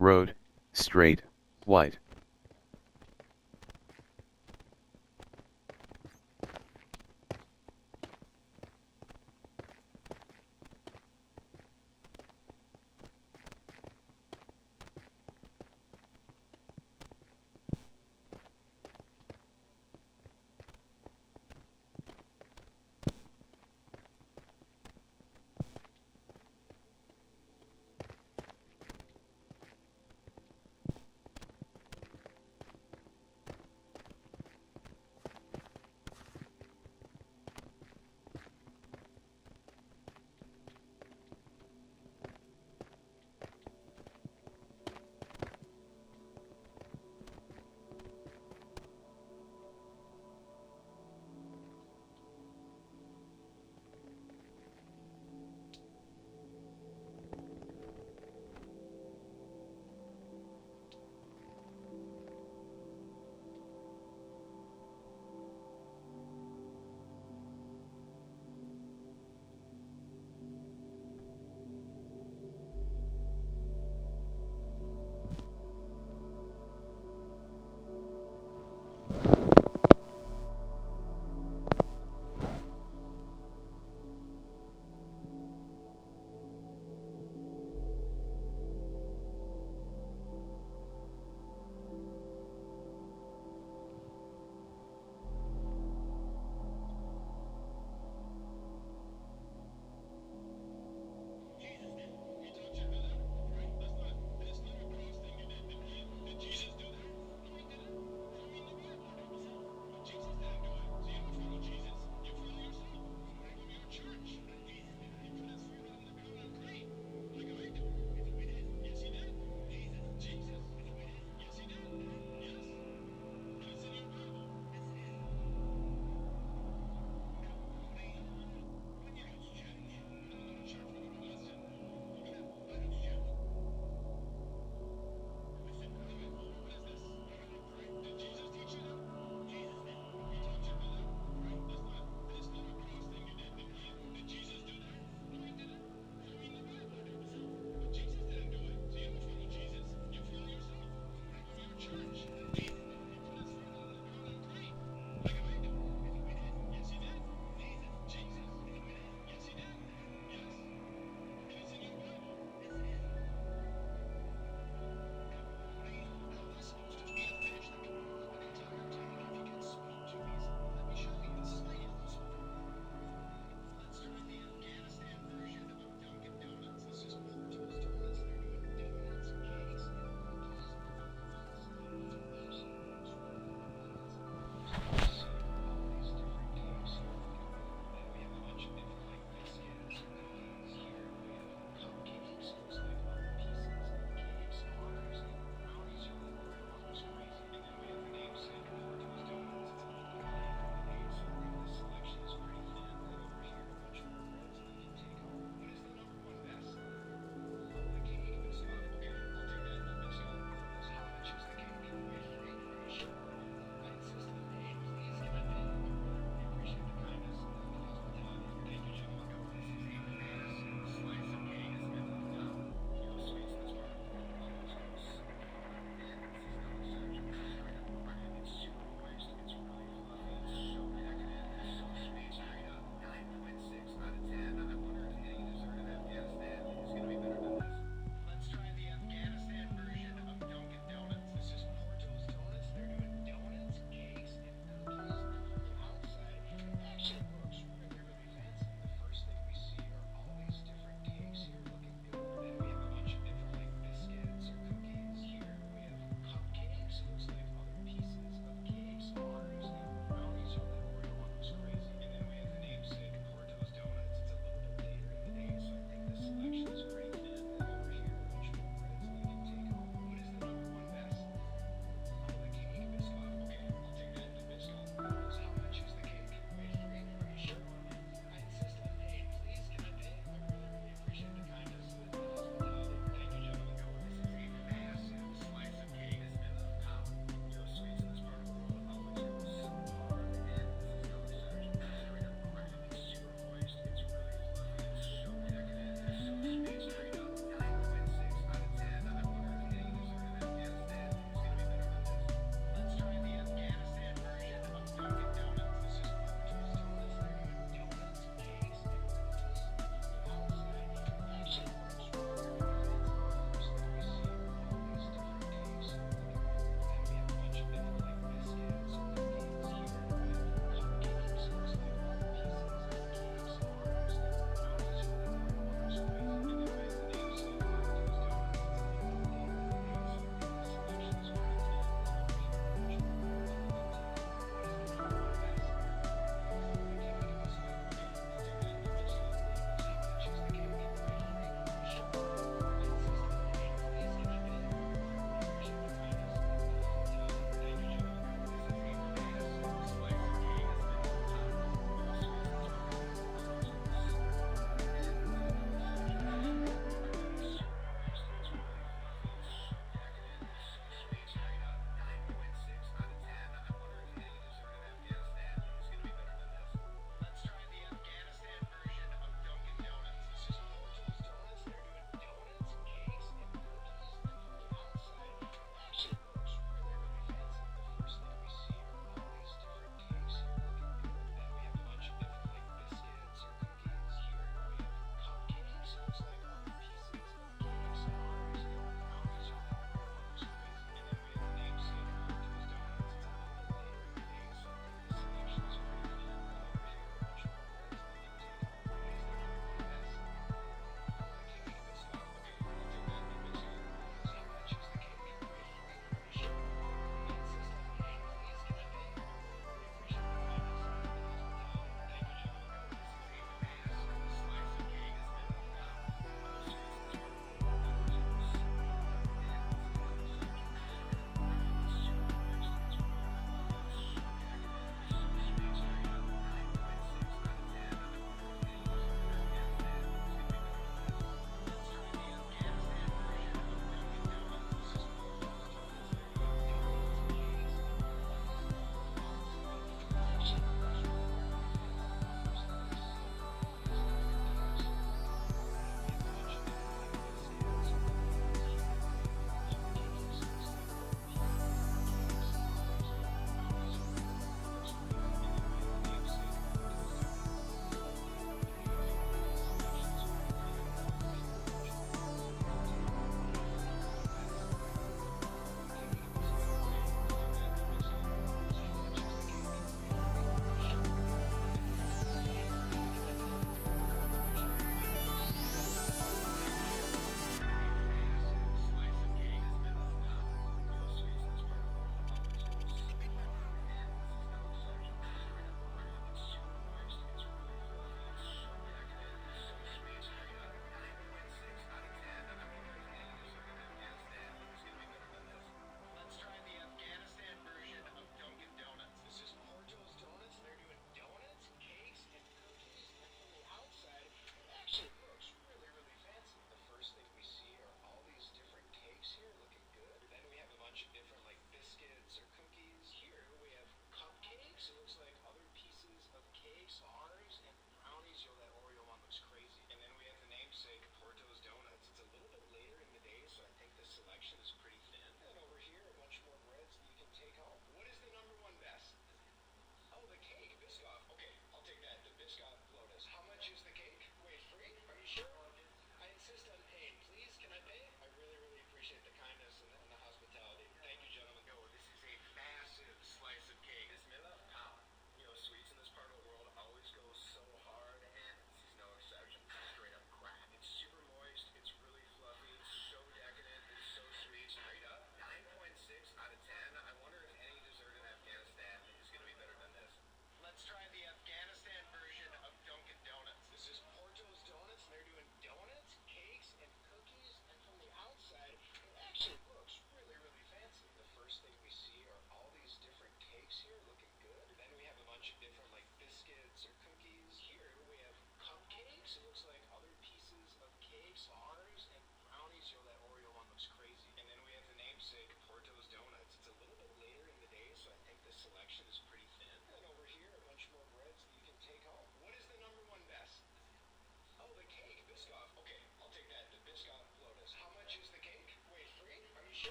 Road, straight, white.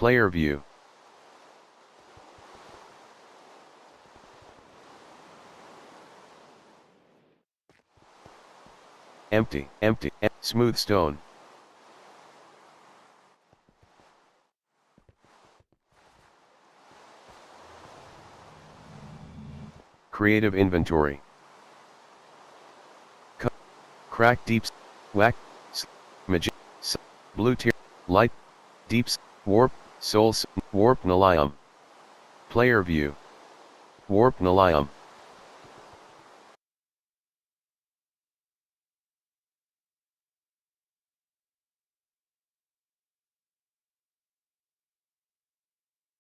Player view. Empty, empty, smooth stone. Creative inventory. Crack deeps, whack, magic, blue tier, light, deeps, warp, souls, warp Nilayam. Player view. Warp Nilayam.